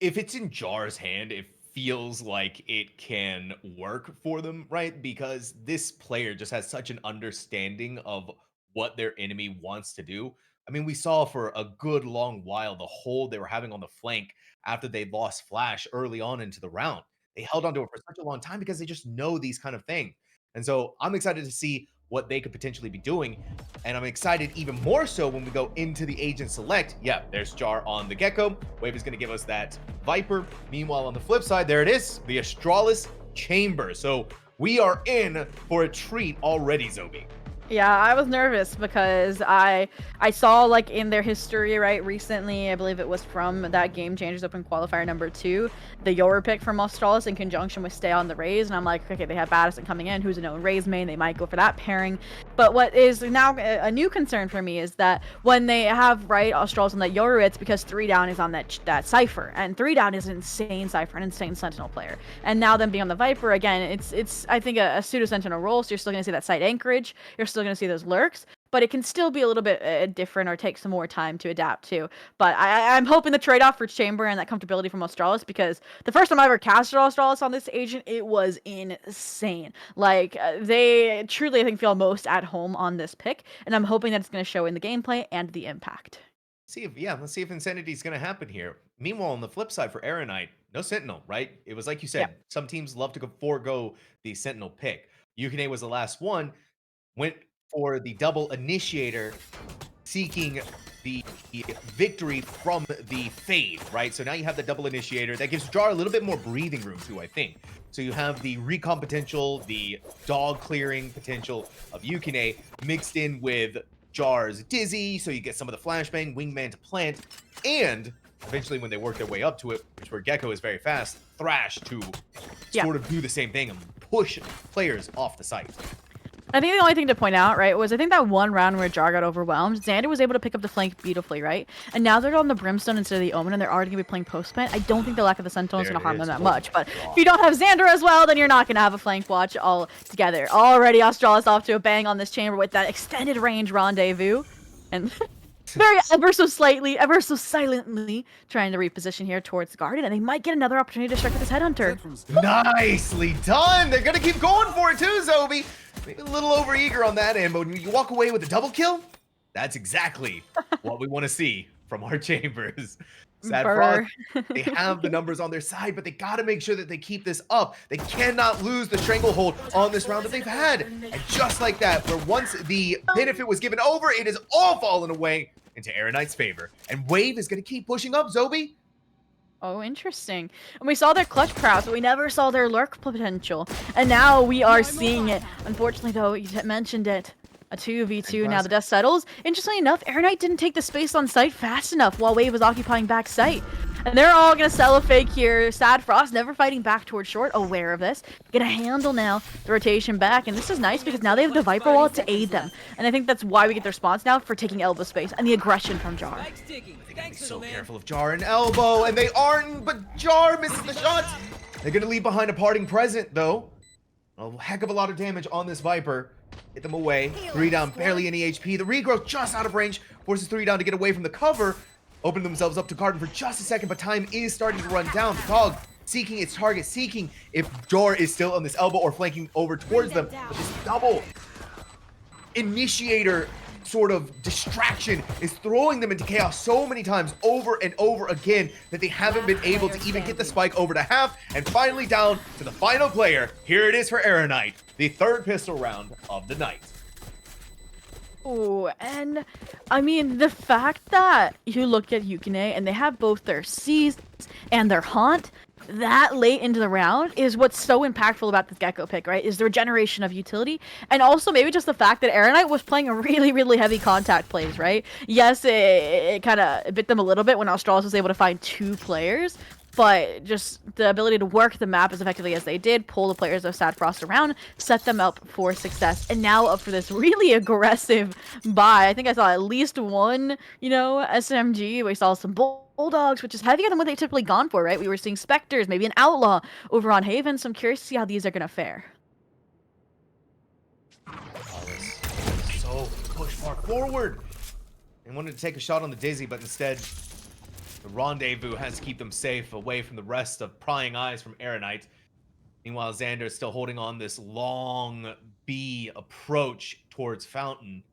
if it's in Jar's hand, it feels like it can work for them, right? Because this player just has such an understanding of what their enemy wants to do. I mean, we saw for a good long while the hold they were having on the flank after they lost Flash early on into the round. They held onto it for such a long time because they just know these kind of things. And so I'm excited to see what they could potentially be doing. And I'm excited even more so when we go into the agent select. Yeah, there's Jar on the Gecko. Wave is going to give us that Viper. Meanwhile, on the flip side, there it is, the Astralis Chamber. So we are in for a treat already, Zobi. Yeah, I was nervous because I saw like in their history right recently, I believe it was from that Game Changers Open qualifier number 2, the Yoru pick from Australis in conjunction with Stay on the Rays, and I'm like, okay, they have Baddison coming in, who's a known Rays main, they might go for that pairing. But what is now a new concern for me is that when they have right Australis on that Yoru, it's because 3 down is on that Cypher, and 3 down is an insane Cypher, an insane Sentinel player. And now them being on the Viper again, it's I think a pseudo Sentinel role, so you're still gonna see that side anchorage. You're still going to see those lurks, but it can still be a little bit different or take some more time to adapt to. But I'm hoping the trade-off for Chamber and that comfortability from Australis, because the first time I ever casted Australis on this agent, it was insane. Like, they truly, I think, feel most at home on this pick, and I'm hoping that it's going to show in the gameplay and the impact. Let's see if insanity is going to happen here. Meanwhile, on the flip side for Erinite, no Sentinel, right? It was like you Yeah. said, some teams love to forego the Sentinel pick. Yukine was the last one, went for the double initiator, seeking the victory from the fade, right? So now you have the double initiator that gives Jar a little bit more breathing room too, I think. So you have the recon potential, the dog clearing potential of Yukine mixed in with Jar's Dizzy, so you get some of the flashbang, wingman to plant, and eventually when they work their way up to it, which where Gecko is very fast, Thrash to sort of do the same thing and push players off the site. I think the only thing to point out, right, was I think that one round where Jar got overwhelmed, Xander was able to pick up the flank beautifully, right? And now they're on the Brimstone instead of the Omen, and they're already going to be playing post-plant. I don't think the lack of the Sentinel is going to harm them that much, but if you don't have Xander as well, then you're not going to have a flank watch all together. Already, Australis off to a bang on this chamber with that extended range rendezvous, and very ever so silently trying to reposition here towards the garden, and they might get another opportunity to strike with this Headhunter. Nicely done! They're going to keep going for it too, Zobi! Maybe a little over-eager on that end, but when you walk away with a double kill, that's exactly what we want to see from our chambers. Sad Frost, they have the numbers on their side, but they got to make sure that they keep this up. They cannot lose the stranglehold on this round that they've had. And just like that, where once the benefit was given over, it has all fallen away into Erinite's favor. And Wave is going to keep pushing up, Zobi. Oh, interesting. And we saw their clutch prowess, but we never saw their lurk potential. And now we are seeing it. Unfortunately, though, you mentioned it. A 2v2, now the dust settles. Interestingly enough, Erinite didn't take the space on site fast enough while Wave was occupying back site. And they're all going to sell a fake here. Sad Frost never fighting back towards short, aware of this. Gonna handle now the rotation back. And this is nice because now they have the Viper Wall to aid them. And I think that's why we get the response now for taking elbow space and the aggression from Jar. They gotta be so careful of Jar and elbow, and they aren't, but Jar misses the shots. They're gonna leave behind a parting present, though. A heck of a lot of damage on this Viper. Hit them away. 3 down, barely any HP. The regrowth just out of range, forces 3 down to get away from the cover. Open themselves up to Garden for just a second, but time is starting to run down. The dog seeking its target, seeking if Jar is still on this elbow or flanking over towards them. But this double initiator sort of distraction is throwing them into chaos so many times over and over again that they haven't been able to even get the spike over to half. And finally down to the final player. Here it is for Erinite, the third pistol round of the night. Oh, and I mean, the fact that you look at Yukine and they have both their Seize and their Haunt that late into the round is what's so impactful about this Gecko pick, right? Is the regeneration of utility, and also maybe just the fact that Erinite was playing a really heavy contact plays, right? Yes, it kind of bit them a little bit when Australis was able to find 2 players, but just the ability to work the map as effectively as they did, pull the players of Sad Frost around, set them up for success, and now up for this really aggressive buy. I think I saw at least one, SMG. We saw some Bulldogs, which is heavier than what they typically gone for, right? We were seeing Spectres, maybe an Outlaw over on Haven, so I'm curious to see how these are going to fare. So push far forward. And wanted to take a shot on the Dizzy, but instead the Rendezvous has to keep them safe away from the rest of prying eyes from Erinite. Meanwhile, Xander is still holding on this long B approach towards Fountain.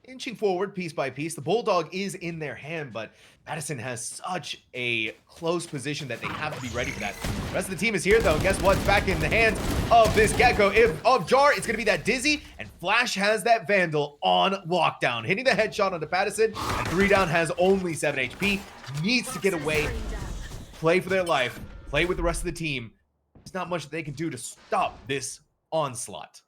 Inching forward piece by piece. The Bulldog is in their hand, but Madison has such a close position that they have to be ready for that. The rest of the team is here, though. And guess what's back in the hands of this Gecko? Of Jar, it's going to be that Dizzy, and Flash has that Vandal on lockdown. Hitting the headshot onto Madison, and 3 down has only 7 HP. Needs to get away, play for their life, play with the rest of the team. There's not much that they can do to stop this onslaught.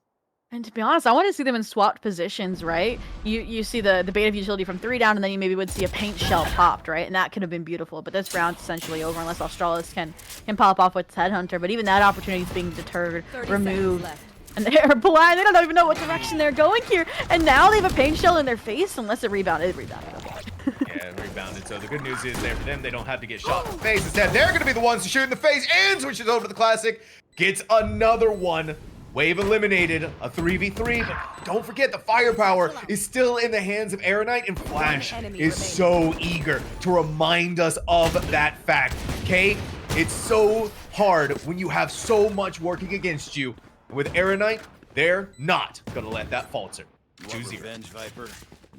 And to be honest, I want to see them in swapped positions, right? You see the bait of utility from 3 down, and then you maybe would see a paint shell popped, right? And that could have been beautiful. But this round's essentially over unless Australis can pop off with Headhunter. But even that opportunity is being deterred, removed. And they're blind. They don't even know what direction they're going here. And now they have a paint shell in their face unless it rebounded. It rebounded. Okay. Yeah, it rebounded. So the good news is there for them. They don't have to get shot in the face. Instead, they're going to be the ones to shoot in the face. And switches over to the Classic. Gets another one. Wave eliminated, a 3v3, but don't forget the firepower is still in the hands of Erinite, and Flash is so eager to remind us of that fact. Okay, it's so hard when you have so much working against you. With Erinite, they're not gonna let that falter. 2-0.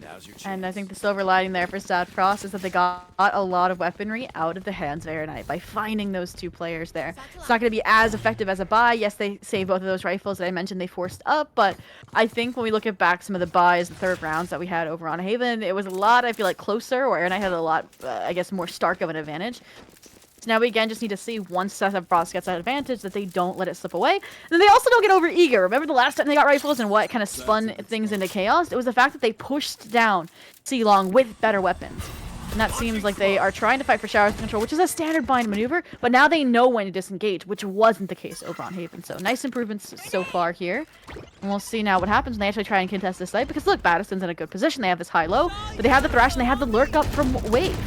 Now's your chance. And I think the silver lining there for Sad Frost is that they got a lot of weaponry out of the hands of Erinite by finding those 2 players there. It's not going to be as effective as a buy. Yes, they saved both of those rifles that I mentioned they forced up, but I think when we look at back some of the buys, the third rounds that we had over on Haven, it was a lot, I feel like, closer, where Erinite had a lot, I guess, more stark of an advantage. So now we again just need to see once Sad Frost gets that advantage that they don't let it slip away. And then they also don't get over eager. Remember the last time they got rifles and what kind of spun things into chaos? It was the fact that they pushed down C-Long with better weapons. And that seems like they are trying to fight for showers control, which is a standard bind maneuver, but now they know when to disengage, which wasn't the case over on Haven. So nice improvements so far here. And we'll see now what happens when they actually try and contest this site, because look, Madison's in a good position. They have this high-low, but they have the Thrash and they have the lurk up from Wave.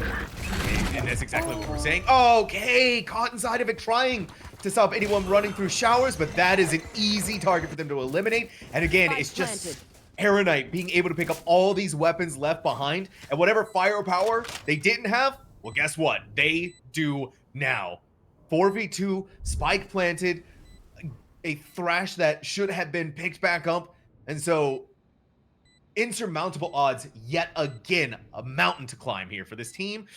And that's exactly what we're saying. Okay, caught inside of it, trying to stop anyone running through showers, but that is an easy target for them to eliminate. And again, it's just Erinite being able to pick up all these weapons left behind, and whatever firepower they didn't have, well, guess what? They do now. 4v2, spike planted, a Thrash that should have been picked back up, and so insurmountable odds yet again. A mountain to climb here for this team.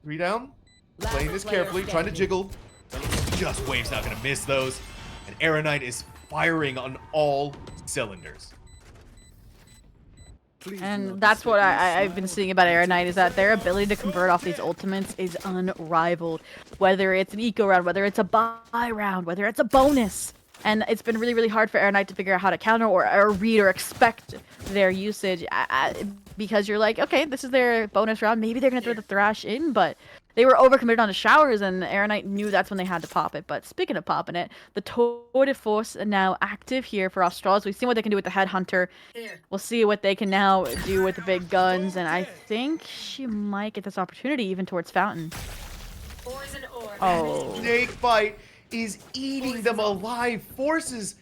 3 down, playing this carefully, trying to jiggle. Just Wave's not gonna miss those, and Erinite is firing on all cylinders. And that's what I've been seeing about Erinite, is that their ability to convert off these ultimates is unrivaled. Whether it's an eco round, whether it's a buy round, whether it's a bonus. And it's been really hard for Erinite to figure out how to counter or read or expect their usage, because you're like, okay, this is their bonus round. Maybe they're going to throw the Thrash in, but they were overcommitted on the showers, and Erinite knew that's when they had to pop it. But speaking of popping it, the Tour de Force are now active here for Australis. We've seen what they can do with the Headhunter. We'll see what they can now do with the big guns, and I think she might get this opportunity even towards Fountain. Oh. Snake Bite is eating them alive, forces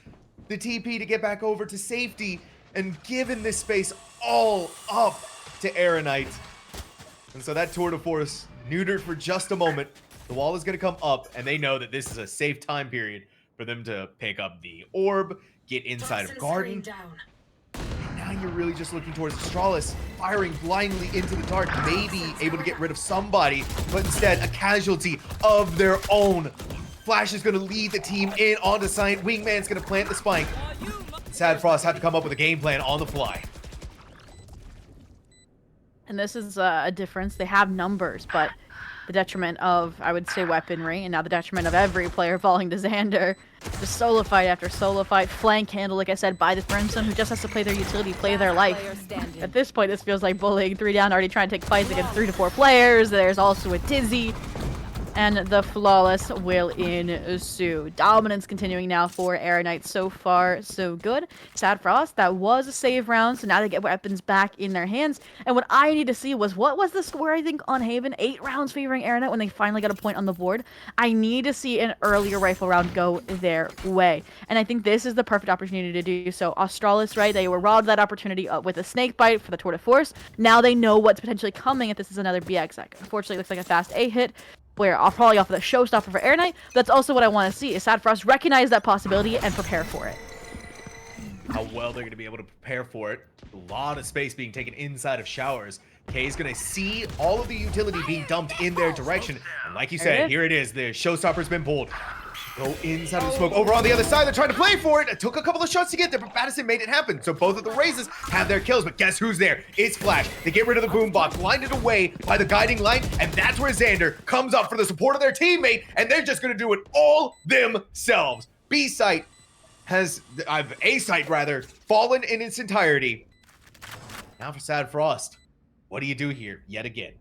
the TP to get back over to safety, and giving this space all up to Erinite. And so that Tour de Force neutered for just a moment. The wall is going to come up, and they know that this is a safe time period for them to pick up the orb, get inside of Garden. And now then you're really just looking towards Astralis, firing blindly into the dark, maybe able to get rid of somebody, but instead a casualty of their own. Flash is going to lead the team in onto site. Wingman's going to plant the spike. Sad Frost have to come up with a game plan on the fly. And this is a difference. They have numbers, but the detriment of, I would say, weaponry, and now the detriment of every player falling to Xander. Just solo fight after solo fight, flank handle, like I said, by this Brimstone, who just has to play their utility, play their life. At this point, this feels like bullying. 3 down, already trying to take fights against 3 to 4 players. There's also a Dizzy. And the flawless will ensue. Dominance continuing now for Erinite. So far, so good. Sad Frost, that was a save round, so now they get weapons back in their hands. And what I need to see was, what was the score, I think, on Haven? 8 rounds favoring Erinite when they finally got a point on the board. I need to see an earlier rifle round go their way. And I think this is the perfect opportunity to do so. Astralis, right? They were robbed that opportunity with a snake bite for the Tour de Force. Now they know what's potentially coming if this is another BX. Unfortunately, it looks like a fast A hit. Where I'll probably off of the showstopper for Erinite. That's also what I want to see, is Sad Frost recognize that possibility and prepare for it. How well they're going to be able to prepare for it. A lot of space being taken inside of showers. Kay's going to see all of the utility being dumped in their direction. And like you said, here it is. The showstopper's been pulled. Go inside of the smoke. Over on the other side, they're trying to play for it. It took a couple of shots to get there, but Madison made it happen. So both of the Razes have their kills, but guess who's there? It's Flash. They get rid of the boombox, blinded away by the guiding light, and that's where Xander comes up for the support of their teammate, and they're just going to do it all themselves. B site has, A site rather, fallen in its entirety. Now for Sad Frost. What do you do here yet again?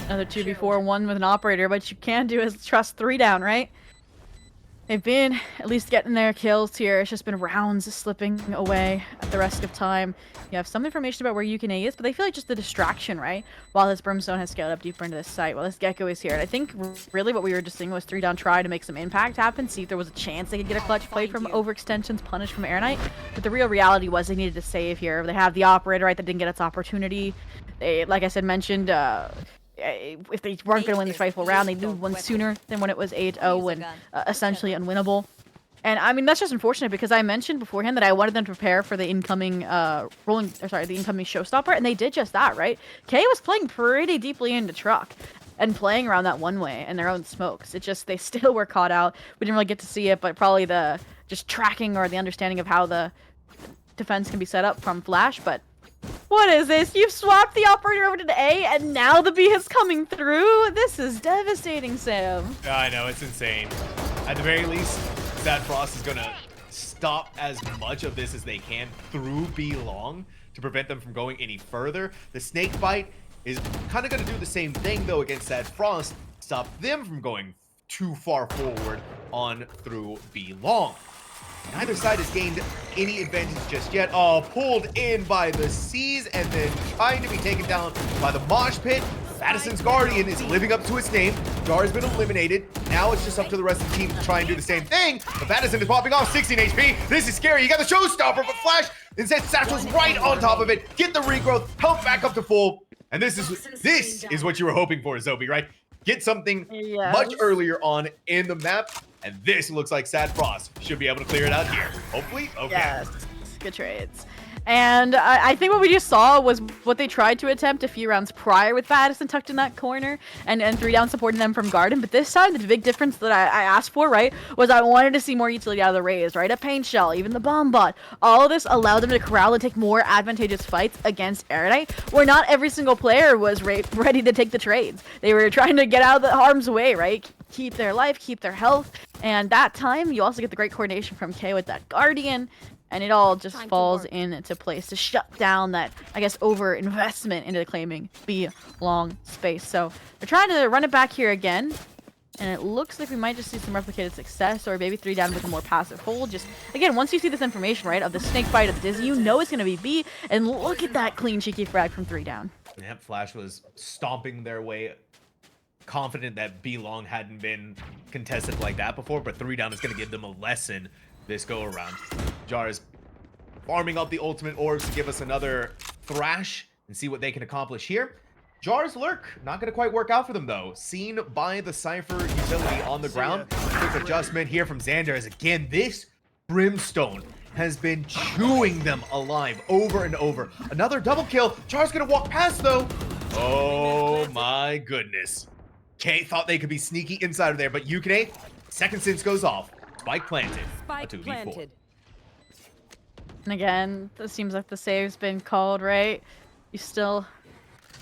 Another 2v4, 1 with an operator, but you can do is trust 3 down, right? They've been at least getting their kills here. It's just been rounds slipping away at the rest of time. You have some information about where Yukine is, but they feel like just the distraction, right? While this Brimstone has scaled up deeper into this site, while this Gecko is here. And I think really what we were just seeing was 3 down try to make some impact happen, see if there was a chance they could get a clutch play from overextensions, punish from Erinite. But the real reality was they needed to save here. They have the operator, right, that didn't get its opportunity. They, like I said, mentioned, if they weren't going to win this rifle round, they'd lose one sooner than when it was 8-0 and essentially unwinnable. And I mean, that's just unfortunate because I mentioned beforehand that I wanted them to prepare for the incoming the incoming showstopper, and they did just that, right? Kay was playing pretty deeply into truck and playing around that one way and their own smokes. It just, they still were caught out. We didn't really get to see it, but probably the just tracking or the understanding of how the defense can be set up from Flash, but what is this? You've swapped the operator over to the A, and now the B is coming through? This is devastating, Sam. I know, it's insane. At the very least, Sad Frost is going to stop as much of this as they can through B long to prevent them from going any further. The snake bite is kind of going to do the same thing, though, against Sad Frost. Stop them from going too far forward on through B long. Neither side has gained any advantage just yet. Oh, pulled in by the Seas and then trying to be taken down by the Mosh Pit. Madison's Guardian is living up to its name. Dar has been eliminated. Now it's just up to the rest of the team to try and do the same thing. But Madison is popping off 16 HP. This is scary. You got the showstopper, but Flash instead satchels right on top of it. Get the regrowth, help back up to full. And this is what you were hoping for, Zobi, right? Get something much earlier on in the map. And this looks like Sad Frost should be able to clear it out here. Hopefully, okay. Yes, good trades. And I think what we just saw was what they tried to attempt a few rounds prior with Madison tucked in that corner and 3 down supporting them from Garden. But this time, the big difference that I asked for, right, was I wanted to see more utility out of the Rays, right? A paint shell, even the bomb bot. All of this allowed them to corral and take more advantageous fights against Erinite, where not every single player was ready to take the trades. They were trying to get out of the harm's way, right? Keep their life, keep their health. And that time, you also get the great coordination from Kay with that Guardian. And it all just falls into place to shut down that, I guess, over-investment into claiming B long space. So they're trying to run it back here again. And it looks like we might just see some replicated success or maybe 3 down with a more passive hold. Just, again, once you see this information, right, of the snake bite of the Dizzy, you know it's going to be B. And look at that clean, cheeky frag from 3 down. Yep, Flash was stomping their way, confident that B long hadn't been contested like that before, but 3 down is going to give them a lesson this go around. Jar is farming up the ultimate orbs to give us another thrash and see what they can accomplish here. Jar's lurk, not going to quite work out for them though. Seen by the Cypher utility on the ground. Quick adjustment here from Xander as again, this Brimstone has been chewing them alive over and over. Another double kill. Char's gonna walk past though. Oh my goodness. K thought they could be sneaky inside of there, but Yukine, second sense goes off. Spike planted. Spike A 2v4. planted. And again, it seems like the save's been called, right? You still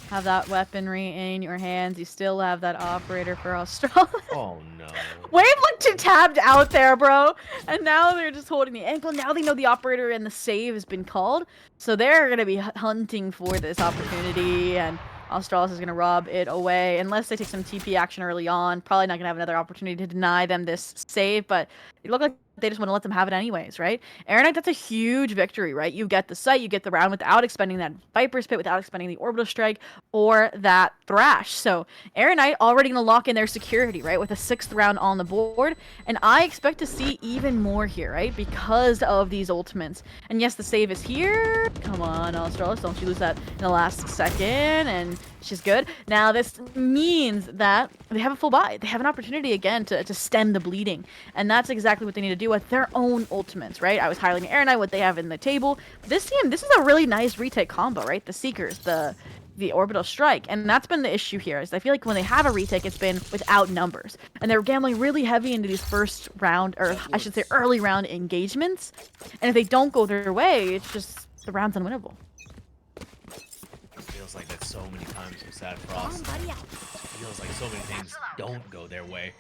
have that weaponry in your hands. You still have that operator for Australia. Oh no. Wave looked too tabbed out there, bro. And now they're just holding the ankle. Now they know the operator and the save has been called. So they're going to be hunting for this opportunity. And Australis is going to rob it away. Unless they take some TP action early on. Probably not going to have another opportunity to deny them this save. But it looked like they just want to let them have it anyways, right? Erinite, that's a huge victory, right? You get the site, you get the round without expending that Viper's Pit, without expending the Orbital Strike or that Thrash. So Erinite already going to lock in their security, right? With a 6th round on the board. And I expect to see even more here, right? Because of these ultimates. And yes, the save is here. Come on, Australis, don't you lose that in the last second. And she's good. Now, this means that they have a full buy. They have an opportunity again to stem the bleeding. And that's exactly what they need to do with their own ultimates, right? I was highlighting Erinite, what they have in the table. This team, this is a really nice retake combo, right? The Seekers, the Orbital Strike. And that's been the issue here, is I feel like when they have a retake, it's been without numbers. And they're gambling really heavy into these first round, or I should say early round engagements. And if they don't go their way, it's just, the round's unwinnable. It feels like that so many times with Sad Frost. It feels like so many things don't go their way.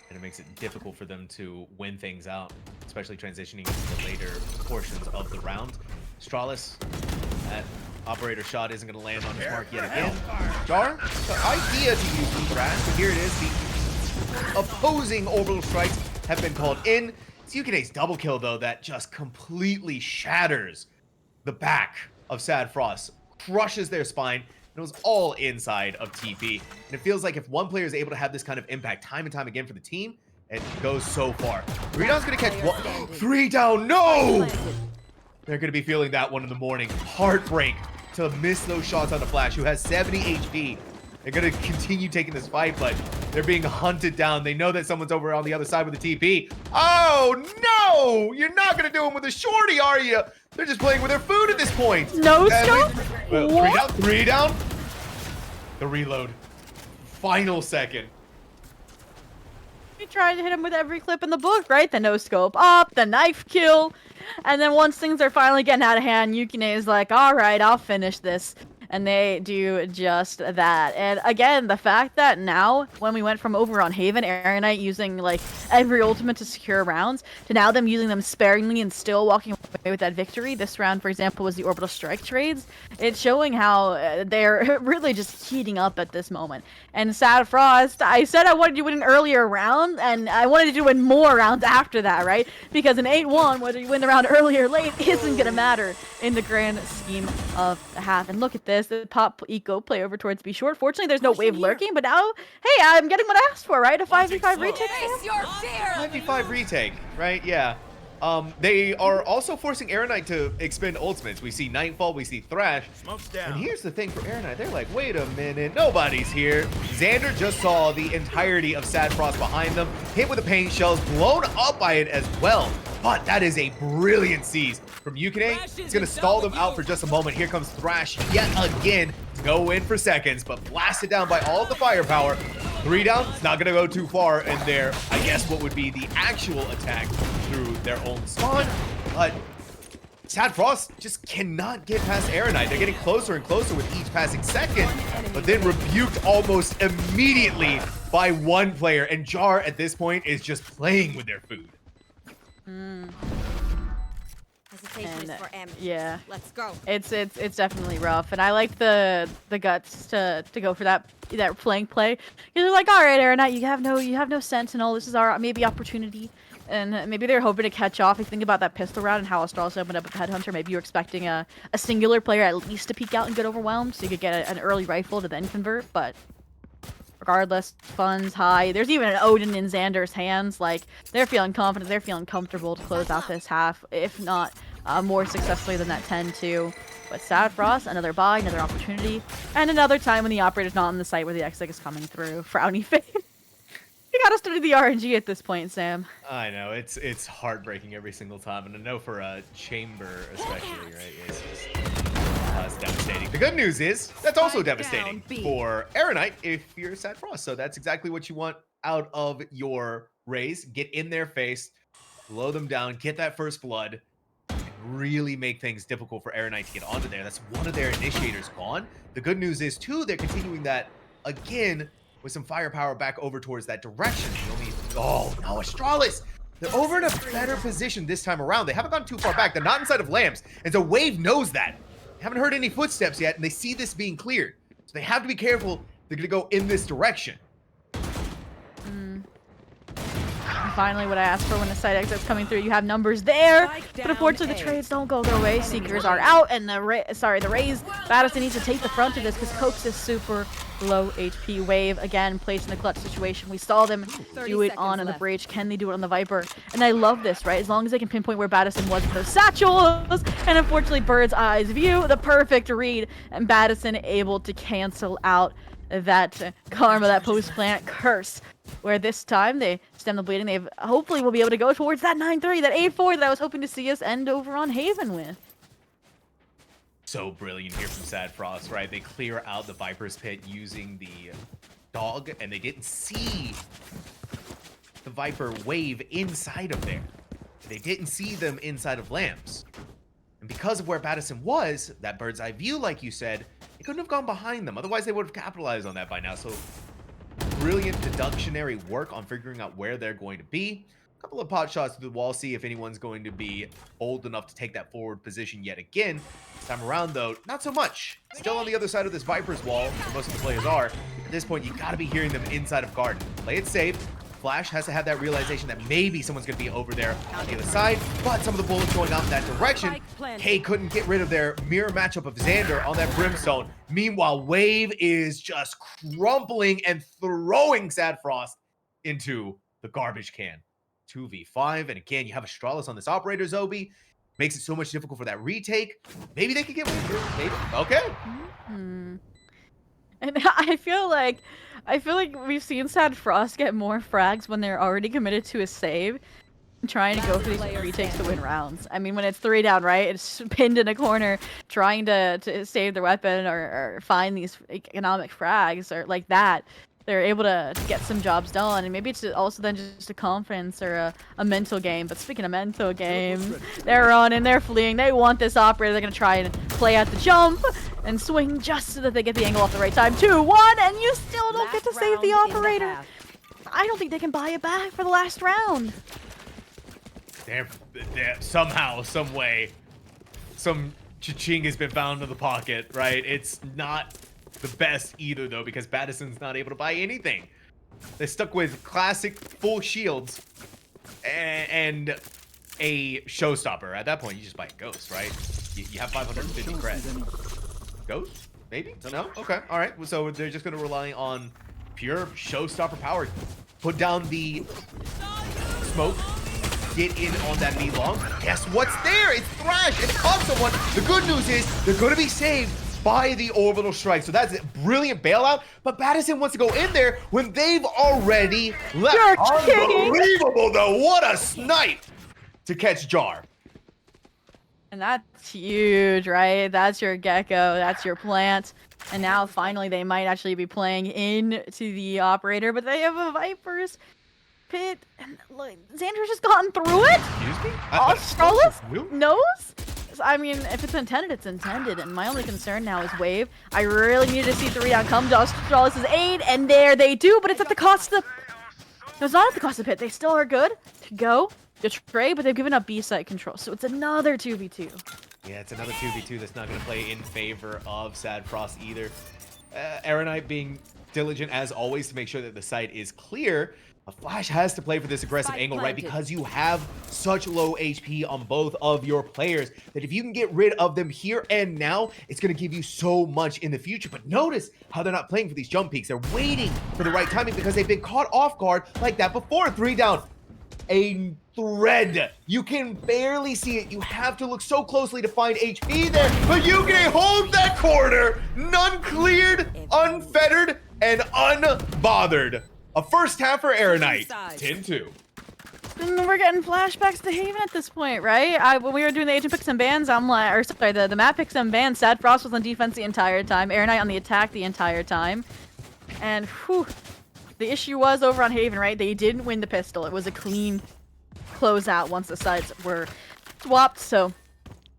And it makes it difficult for them to win things out, especially transitioning into the later portions of the round. Stralis, that operator shot isn't going to land on his mark yet again. Jar, the idea to use the Thrash, but here it is. The opposing orbital strikes have been called in. It's Yukine's double kill, though, that just completely shatters the back of Sad Frost, crushes their spine. It was all inside of TP. And it feels like if one player is able to have this kind of impact time and time again for the team, it goes so far. 3 down's gonna catch one. 3 down, no! They're gonna be feeling that one in the morning. Heartbreak to miss those shots on the Flash, who has 70 HP. They're gonna continue taking this fight, but they're being hunted down. They know that someone's over on the other side with the TP. Oh no! You're not gonna do them with a shorty, are you? They're just playing with their food at this point. No scope? Well, 3 down. The reload. Final second. We tried to hit him with every clip in the book, right? The no scope up, the knife kill. And then once things are finally getting out of hand, Yukine is like, all right, I'll finish this. And they do just that. And again, the fact that now, when we went from over on Haven, Erinite using like every ultimate to secure rounds, to now them using them sparingly and still walking away with that victory. This round, for example, was the Orbital Strike trades. It's showing how they're really just heating up at this moment. And Sad Frost, I said I wanted you to win an earlier round, and I wanted you to win more rounds after that, right? Because in 8-1, whether you win the round early or late isn't going to matter in the grand scheme of the half. And look at this. The pop eco play over towards B short. Fortunately, there's no wave lurking, but now, hey, I'm getting what I asked for, right? A 5v5 retake. Face your fear! 5v5 retake, right? Yeah. They are also forcing Erinite to expend ultimates. We see Nightfall, we see Thrash. Smoke's down. And here's the thing for Erinite. They're like, wait a minute, nobody's here. Xander just saw the entirety of Sad Frost behind them, hit with the paint shells, blown up by it as well. But that is a brilliant seize from Yukine. It's going to stall them out for just a moment. Here comes Thrash yet again to go in for seconds, but blasted down by all of the firepower. 3 down, it's not going to go too far in their, I guess, what would be the actual attack through their own spawn. But Sad Frost just cannot get past Erinite. They're getting closer and closer with each passing second, but then rebuked almost immediately by one player. And Jar at this point is just playing with their food. Hesitation is for M. Yeah, Let's go. it's definitely rough, and I like the guts to go for that flank play. You're like, all right, Erinite, you have no sentinel. This is our maybe opportunity, and maybe they're hoping to catch off. If you think about that pistol round and how Australis opened up with Headhunter, maybe you're expecting a singular player at least to peek out and get overwhelmed, so you could get an early rifle to then convert. But regardless, funds high. There's even an Odin in Xander's hands. Like, they're feeling confident, they're feeling comfortable to close out this half, if not more successfully than that 10-2. But Sad Frost, another buy, another opportunity, and another time when the operator's not on the site where the exit is coming through. Frowny face. You got us to do the RNG at this point, Sam. I know it's heartbreaking every single time, and I know for a chamber especially, right? It's devastating. The good news is that's also devastating for Erinite if you're Sad Frost. So that's exactly what you want out of your Raze. Get in their face, blow them down, get that first blood, and really make things difficult for Erinite to get onto there. That's one of their initiators gone. The good news is too, they're continuing that again with some firepower back over towards that direction. Oh no, Astralis! They're over in a better position this time around. They haven't gone too far back. They're not inside of lamps. And so Wave knows that. They haven't heard any footsteps yet, and they see this being cleared. So they have to be careful. They're gonna go in this direction. Finally, what I asked for when the side exit's coming through, you have numbers there, but unfortunately the trades don't go their way. Seekers are out, and the Raze Madison needs to take the front of this because Cokes is super low HP. Wave again placed in the clutch situation. We saw them do it on the Breach. Can they do it on the Viper? And I love this, right? As long as they can pinpoint where Madison was with those satchels, and unfortunately bird's eyes view, the perfect read, and Madison able to cancel out that karma, that post-plant curse, where this time they stem the bleeding. They hopefully will be able to go towards that 9-3, that 8-4 that I was hoping to see us end over on Haven with. So brilliant here from Sad Frost, right? They clear out the Viper's Pit using the dog, and they didn't see the Viper Wave inside of there. They didn't see them inside of lamps. And because of where Madison was, that bird's eye view, like you said, it couldn't have gone behind them. Otherwise, they would have capitalized on that by now. So brilliant deductionary work on figuring out where they're going to be. A couple of pot shots to the wall, see if anyone's going to be old enough to take that forward position yet again. This time around, though, not so much. Still on the other side of this Viper's wall, where most of the players are. At this point, you got to be hearing them inside of Garden. Play it safe. Flash has to have that realization that maybe someone's going to be over there on the other side, but some of the bullets going out in that direction. K couldn't get rid of their mirror matchup of Xander on that Brimstone. Meanwhile, Wave is just crumpling and throwing Sad Frost into the garbage can. 2v5, and again, you have Astralis on this operator, Zobi. Makes it so much difficult for that retake. Maybe they could get Wave here. Maybe. Okay. And I feel like we've seen Sad Frost get more frags when they're already committed to a save, trying to go for these retakes to win rounds. I mean, when it's 3 down, right? It's pinned in a corner, trying to save their weapon or find these economic frags or like that. They're able to get some jobs done, and maybe it's also then just a confidence or a mental game. But speaking of mental game, they're running, they're fleeing, they want this operator. They're gonna try and play out the jump and swing just so that they get the angle off the right time. 2-1, and you still don't get to save the operator. I don't think they can buy it back for the last round. They're somehow, some way, some cha-ching has been found in the pocket, right? It's not the best either, though, because Madison's not able to buy anything. They're stuck with classic full shields and a showstopper. At that point, you just buy a ghost, right? You have 550 cred. Ghost? Maybe? No? Okay. All right. So they're just going to rely on pure showstopper power. Put down the smoke. Get in on that B long. Guess what's there? It's Thrash. It caught someone. The good news is they're going to be saved by the orbital strike. So that's a brilliant bailout. But Madison wants to go in there when they've already left. Unbelievable, though. What a snipe to catch Jar. And that's huge, right? That's your Gecko. That's your plant. And now finally they might actually be playing into the operator, but they have a Viper's Pit. And look, Xander's just gotten through it. Excuse me? Astralis knows? I mean, if it's intended, it's intended. And my only concern now is Wave. I really needed to see 3 down come to Astralis' aid, and there they do, but it's at the cost of... No, it's not at the cost of Pit. They still are good to go, to trade, but they've given up B-site control. So it's another 2v2. Yeah, it's another 2v2 that's not going to play in favor of Sad Frost either. Erinite being diligent, as always, to make sure that the site is clear. A Flash has to play for this aggressive angle, right? Because you have such low HP on both of your players that if you can get rid of them here and now, it's going to give you so much in the future. But notice how they're not playing for these jump peaks. They're waiting for the right timing because they've been caught off guard like that before. 3 down. A thread. You can barely see it. You have to look so closely to find HP there, but you can hold that corner. None cleared, unfettered, and unbothered. A first half for Erinite. Inside. 10-2. And we're getting flashbacks to Haven at this point, right? When we were doing the agent picks and bans, I'm like, or sorry, the map picks and bans, Sad Frost was on defense the entire time, Erinite on the attack the entire time. And whew, the issue was over on Haven, right? They didn't win the pistol. It was a clean closeout once the sides were swapped, so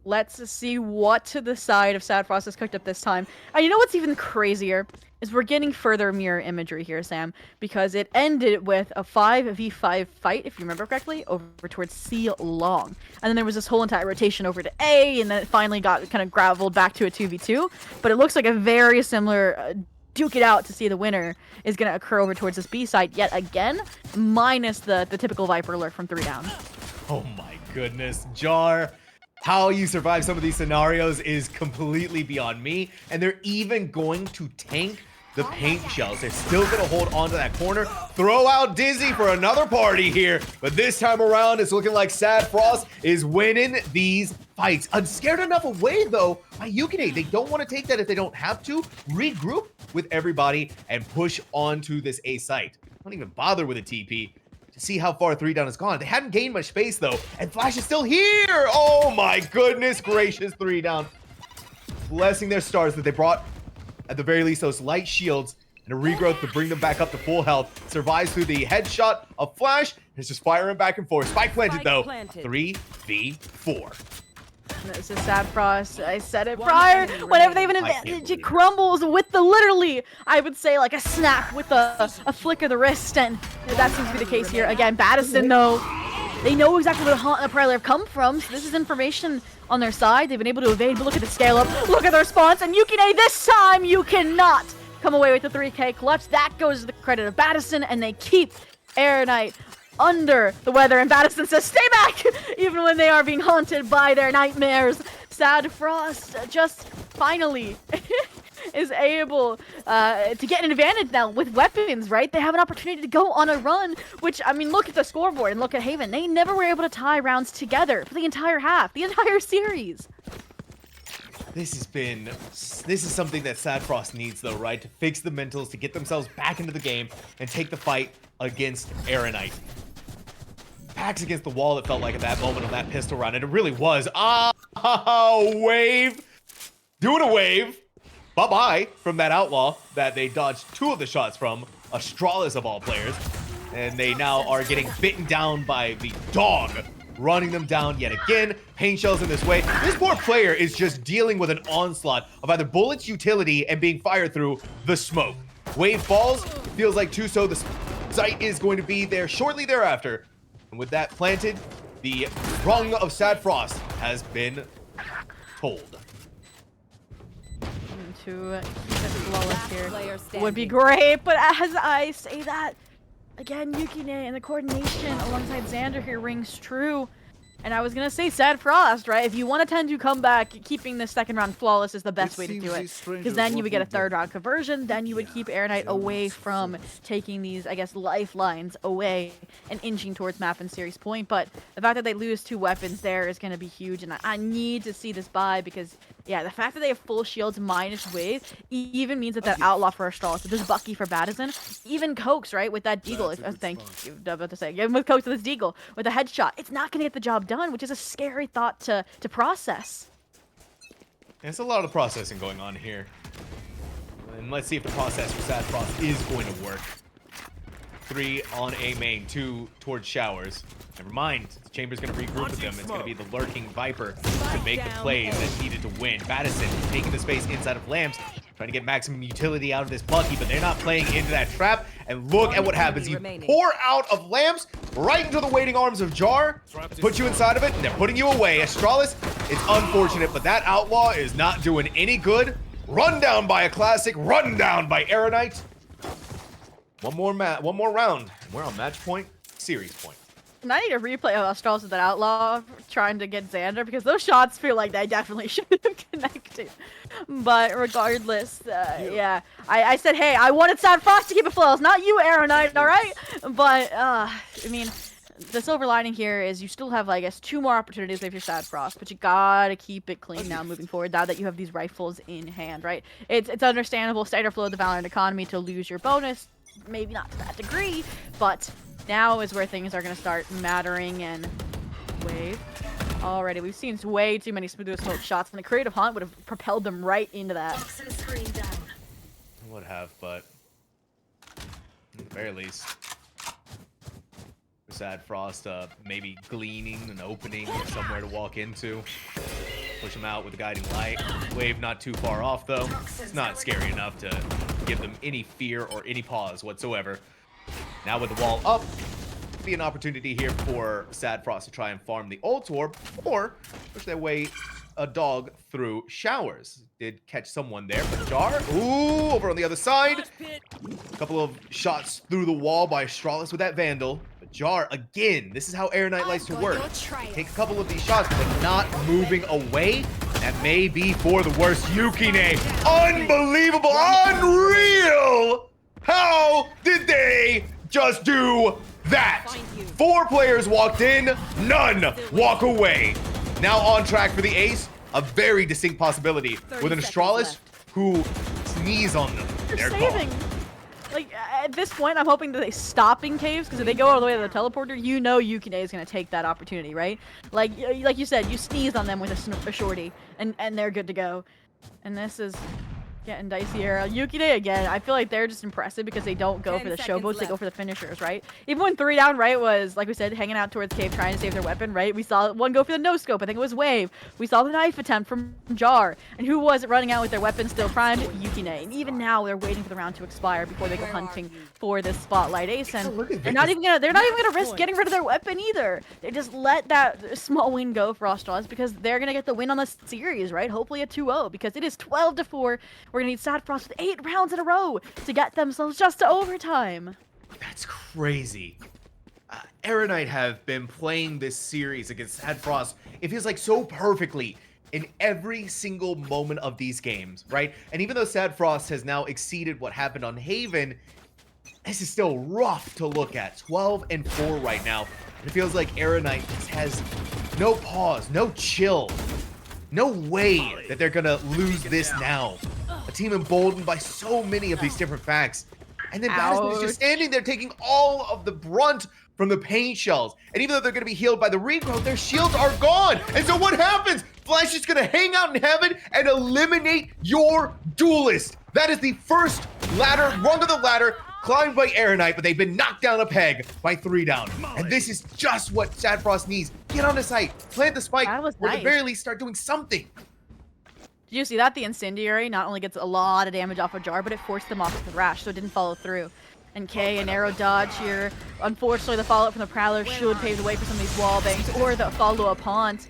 let's see what to the side of Sad Frost has cooked up this time. And you know what's even crazier? Is we're getting further mirror imagery here, Sam, because it ended with a 5v5 fight, if you remember correctly, over towards C long. And then there was this whole entire rotation over to A, and then it finally got kind of graveled back to a 2v2. But it looks like a very similar duke it out to see the winner is going to occur over towards this B side yet again, minus the typical Viper alert from 3 down. Oh my goodness, Jar. How you survive some of these scenarios is completely beyond me. And they're even going to tank the paint shells. They're still going to hold on to that corner. Throw out Dizzy for another party here. But this time around, it's looking like Sad Frost is winning these fights. Unscared enough away, though, by Yukine. They don't want to take that if they don't have to. Regroup with everybody and push onto this A site. Don't even bother with a TP. See how far 3 down has gone. They haven't gained much space though, and Flash is still here. Oh my goodness gracious, 3 down. Blessing their stars that they brought, at the very least, those light shields and a regrowth to bring them back up to full health. Survives through the headshot of Flash. It's just firing back and forth. Spike planted though. 3v4. This is Sad Frost. I said it prior. Whenever they have an advantage, it crumbles with the literally, I would say, like a snap with a flick of the wrist, and that seems to be the case here. Again, Battison, though, they know exactly where the Haunt and the Prowler have come from, so this is information on their side. They've been able to evade, but look at the scale up. Look at the response, and Yukine, this time you cannot come away with the 3K clutch. That goes to the credit of Battison, and they keep Erinite under the weather, and Battison says stay back even when they are being haunted by their nightmares. Sad Frost just finally is able to get an advantage now with weapons, right? They have an opportunity to go on a run, which, I mean, look at the scoreboard and look at Haven. They never were able to tie rounds together for the entire half, the entire series. This is something that Sad Frost needs though, right? To fix the mentals, to get themselves back into the game and take the fight against Erinite. Backs against the wall, it felt like at that moment on that pistol round, and it really was. Wave. Doing a wave. Bye-bye from that outlaw that they dodged 2 of the shots from. Astralis of all players. And they now are getting bitten down by the dog, running them down yet again. Paint shells in this way. This poor player is just dealing with an onslaught of either bullets, utility, and being fired through the smoke. Wave falls. It feels like Tuso, the site is going to be there shortly thereafter. And with that planted, the rung of Sad Frost has been told. To keep it flawless here would be great, but as I say that, again, Yukine and the coordination alongside Xander here rings true. And I was going to say Sad Frost, right? If you want to tend to come back, keeping the second round flawless is the best way to do it. Because then you would get a 3rd round conversion, then you would keep Erinite away from taking these, I guess, lifelines away and inching towards map and series point. But the fact that they lose 2 weapons there is going to be huge, and I need to see this buy because, yeah, the fact that they have full shields minus wave even means that that outlaw for Astralis, so there's Bucky for Battison, even Cokes, right, with that deagle, thank you, I was about to say, even with Cokes with this deagle, with a headshot, it's not going to get the job done, which is a scary thought to process. There's a lot of processing going on here. And let's see if the process for Sad Frost is going to work. 3 on A main, 2 towards showers. Never mind, the Chamber's going to regroup with them. It's going to be the lurking Viper to make the plays that's needed to win. Battison taking the space inside of Lamps, trying to get maximum utility out of this Bucky, but they're not playing into that trap. And look at what happens. You pour out of Lamps right into the waiting arms of Jar, put you inside of it, and they're putting you away. Astralis, it's unfortunate, but that outlaw is not doing any good. Run down by a classic, run down by Erinite. One more round, and we're on match point, series point. And I need a replay of Astralis with that outlaw trying to get Xander because those shots feel like they definitely should have connected. But regardless, yeah, I said, hey, I wanted Sad Frost to keep it flawless, not you, Erinite, all right? But, I mean, the silver lining here is you still have, I guess, 2 more opportunities if you're Sad Frost, but you gotta keep it clean now moving forward now that you have these rifles in hand, right? It's understandable, standard flow of the Valorant economy to lose your bonus, maybe not to that degree, but now is where things are going to start mattering. And Wave, already we've seen way too many smooth smoke shots, and a creative hunt would have propelled them right into that. Would have, but at the very least, Sad Frost maybe gleaning an opening or somewhere to walk into. Push him out with a guiding light. Wave not too far off though. It's not scary enough to give them any fear or any pause whatsoever. Now with the wall up, be an opportunity here for Sad Frost to try and farm the ult orb or push their way a dog through showers. Did catch someone there, but Jar, ooh, over on the other side. A couple of shots through the wall by Astralis with that Vandal. But Jar, again, this is how Erinite likes to work. Take a couple of these shots, but not moving away. That may be for the worst. Yukine, unbelievable, unreal! How did they just do that? 4 players walked in, none walk away. Now on track for the ace, a very distinct possibility with an Astralis who sneeze on them. They're saving. Like, at this point, I'm hoping that they stop in caves, because if they go all the way to the teleporter, you know Yukine is going to take that opportunity, right? Like you said, you sneeze on them with a shorty, and they're good to go. And this is getting dicey here. Yukine again, I feel like they're just impressive because they don't go for the showboats, they go for the finishers, right? Even when 3 down, right, was, like we said, hanging out towards cave trying to save their weapon, right? We saw one go for the no-scope, I think it was Wave. We saw the knife attempt from Jar. And who was running out with their weapon still primed? Yukine. And even now, they're waiting for the round to expire before they go hunting for this spotlight ace. And they're not even gonna risk getting rid of their weapon either. They just let that small win go for Astralis because they're gonna get the win on the series, right? Hopefully a 2-0 because it is 12-4. We're gonna need Sad Frost with 8 rounds in a row to get themselves just to overtime. That's crazy. Erinite have been playing this series against Sad Frost, it feels like so perfectly in every single moment of these games, right? And even though Sad Frost has now exceeded what happened on Haven, this is still rough to look at. 12-4 right now. And it feels like Erinite just has no pause, no chill. No way that they're gonna lose this now. A team emboldened by so many of these different facts. And then Madison is just standing there taking all of the brunt from the paint shells. And even though they're gonna be healed by the regrowth, their shields are gone. And so what happens? Flash is gonna hang out in heaven and eliminate your duelist. That is the first rung of the ladder climbed by Erinite, but they've been knocked down a peg by 3 down. And this is just what Sad Frost needs. Get on the site, plant the spike, or at the very least start doing something. Did you see that? The Incendiary not only gets a lot of damage off of Jar, but it forced them off of the Rash, so it didn't follow through. And K, an arrow dodge here. Unfortunately, the follow-up from the Prowler should pave the way for some of these wall bangs, or the follow-up haunt.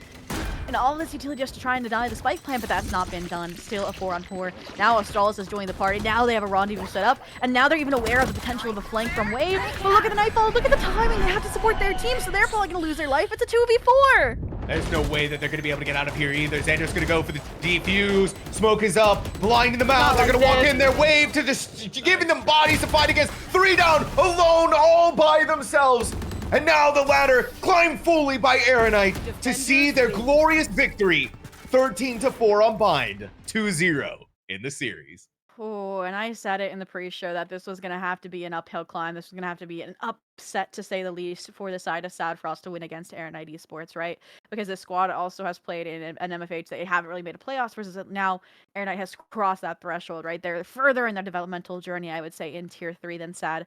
And all this utility just to try and deny the spike plan, but that's not been done. Still a 4-on-4. Now Astralis has joined the party. Now they have a rendezvous set up, and now they're even aware of the potential of a flank from Wave. But look at the Nightfall, look at the timing. They have to support their team, so they're probably going to lose their life. It's a 2v4. There's no way that they're going to be able to get out of here either. Xander's going to go for the defuse. Smoke is up, blinding them out. They're going to walk in their Wave to just giving them bodies to fight against. 3 down, alone, all by themselves. And now the ladder climbed fully by Erinite to see their glorious victory. 13-4 on Bind, 2-0 in the series. Oh, and I said it in the pre-show that this was going to have to be an uphill climb. This was going to have to be an upset, to say the least, for the side of Sad Frost to win against Erinite Esports, right? Because this squad also has played in an MFH that they haven't really made a playoffs versus now Erinite has crossed that threshold, right? They're further in their developmental journey, I would say, in Tier 3 than Sad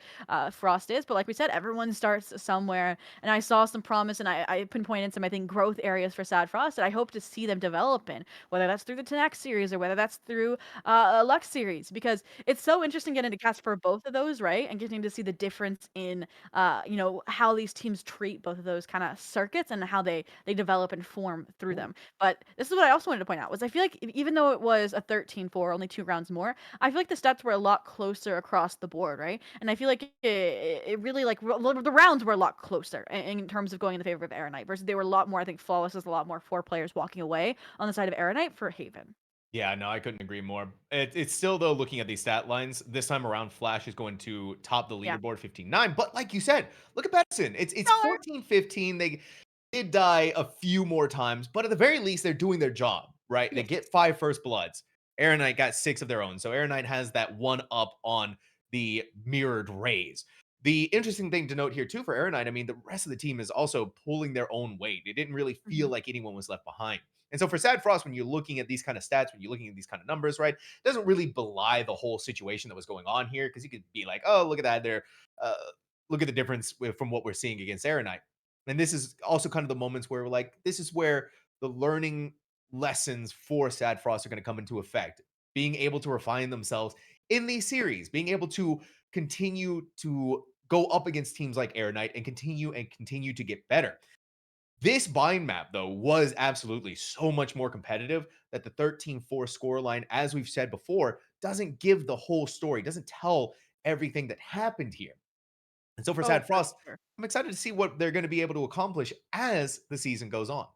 Frost is. But like we said, everyone starts somewhere. And I saw some promise, and I pinpointed some, I think, growth areas for Sad Frost that I hope to see them develop in, whether that's through the Tenax series or whether that's through a Luxe series. Because it's so interesting getting to cast for both of those, right? And getting to see the difference in, you know, how these teams treat both of those kind of circuits and how they develop and form through them. But this is what I also wanted to point out was I feel like even though it was a 13-4, only 2 rounds more, I feel like the stats were a lot closer across the board, right? And I feel like it really, like, the rounds were a lot closer in terms of going in the favor of Erinite versus they were a lot more, I think, flawless is a lot more 4 players walking away on the side of Erinite for Haven. Yeah, no, I couldn't agree more. It's still, though, looking at these stat lines, this time around, Flash is going to top the leaderboard 15-9. But like you said, look at Benson. It's 14-15. They did die a few more times, but at the very least, they're doing their job, right? They get 5 first bloods. Erinite got 6 of their own. So Erinite has that 1 up on the mirrored rays. The interesting thing to note here too for Erinite, I mean, the rest of the team is also pulling their own weight. It didn't really feel Mhm. like anyone was left behind. And so for Sad Frost, when you're looking at these kind of stats, when you're looking at these kind of numbers, right, it doesn't really belie the whole situation that was going on here because you could be like, oh, look at that, there, uh, look at the difference from what we're seeing against Erinite. And this is also kind of the moments where we're like, this is where the learning lessons for Sad Frost are going to come into effect. Being able to refine themselves in these series, being able to continue to go up against teams like Erinite and continue to get better. This bind map, though, was absolutely so much more competitive that the 13-4 scoreline, as we've said before, doesn't give the whole story, doesn't tell everything that happened here. And so for Oh, Sad for Frost, sure. I'm excited to see what they're going to be able to accomplish as the season goes on.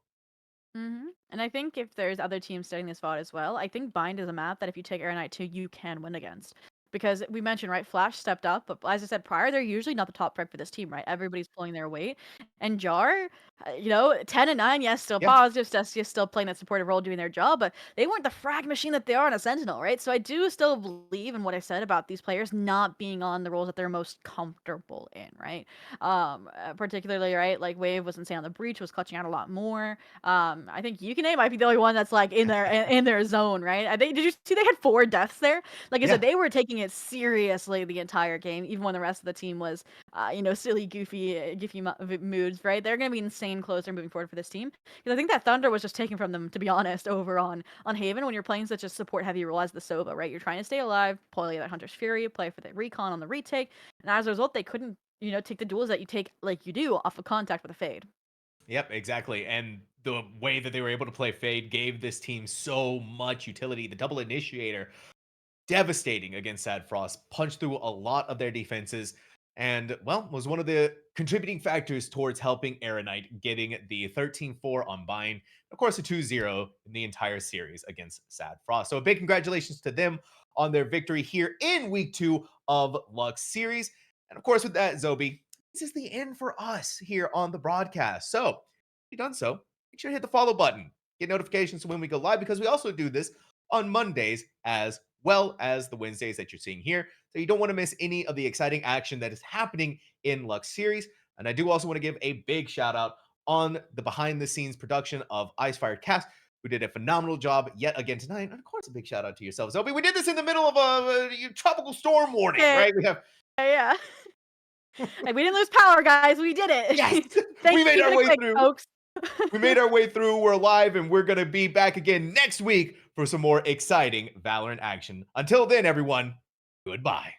And I think if there's other teams studying this VOD as well, I think Bind is a map that if you take Air 2, you can win against. Because we mentioned, right, Flash stepped up, but as I said prior, they're usually not the top pick for this team, right? Everybody's pulling their weight. And Jar, 10 and 9, yes, still Yeah, positive, just still playing that supportive role, doing their job, but they weren't the frag machine that they are on a Sentinel, right? So I do still believe in what I said about these players not being on the roles that they're most comfortable in, right? Particularly, right, like Wave was insane on the breach, was clutching out a lot more. I think Yukine might be the only one that's like in their zone, right? Did you see they had 4 deaths there? Like I yeah. said, they were taking it seriously the entire game, even when the rest of the team was, silly, goofy moods, right? They're gonna be insane closer moving forward for this team because I think that Thunder was just taken from them, to be honest, over on Haven when you're playing such a support heavy role as the Sova, right? You're trying to stay alive, play that Hunter's Fury, play for the recon on the retake, and as a result, they couldn't, take the duels that you take like you do off of contact with a fade. Yep, exactly. And the way that they were able to play Fade gave this team so much utility. The double initiator, devastating against Sad Frost, punched through a lot of their defenses, and, well, was one of the contributing factors towards helping Erinite getting the 13-4 on Bind. Of course, a 2-0 in the entire series against Sad Frost. So a big congratulations to them on their victory here in week 2 of Lux series. And of course, with that, Zobi, this is the end for us here on the broadcast. So, if you've done so, make sure to hit the follow button. Get notifications when we go live because we also do this on Mondays as well as the Wednesdays that you're seeing here. So you don't want to miss any of the exciting action that is happening in Lux series. And I do also want to give a big shout out on the behind the scenes production of Ice Fired Cast, who did a phenomenal job yet again tonight. And of course, a big shout out to yourself, Zobi. We did this in the middle of a tropical storm warning, Yeah, right? We have yeah. Like, we didn't lose power, guys. We did yes, it. Thanks we for made keeping our it way quick, through. folks. We made our way through. We're alive, and we're gonna be back again next week for some more exciting Valorant action. Until then, everyone, goodbye.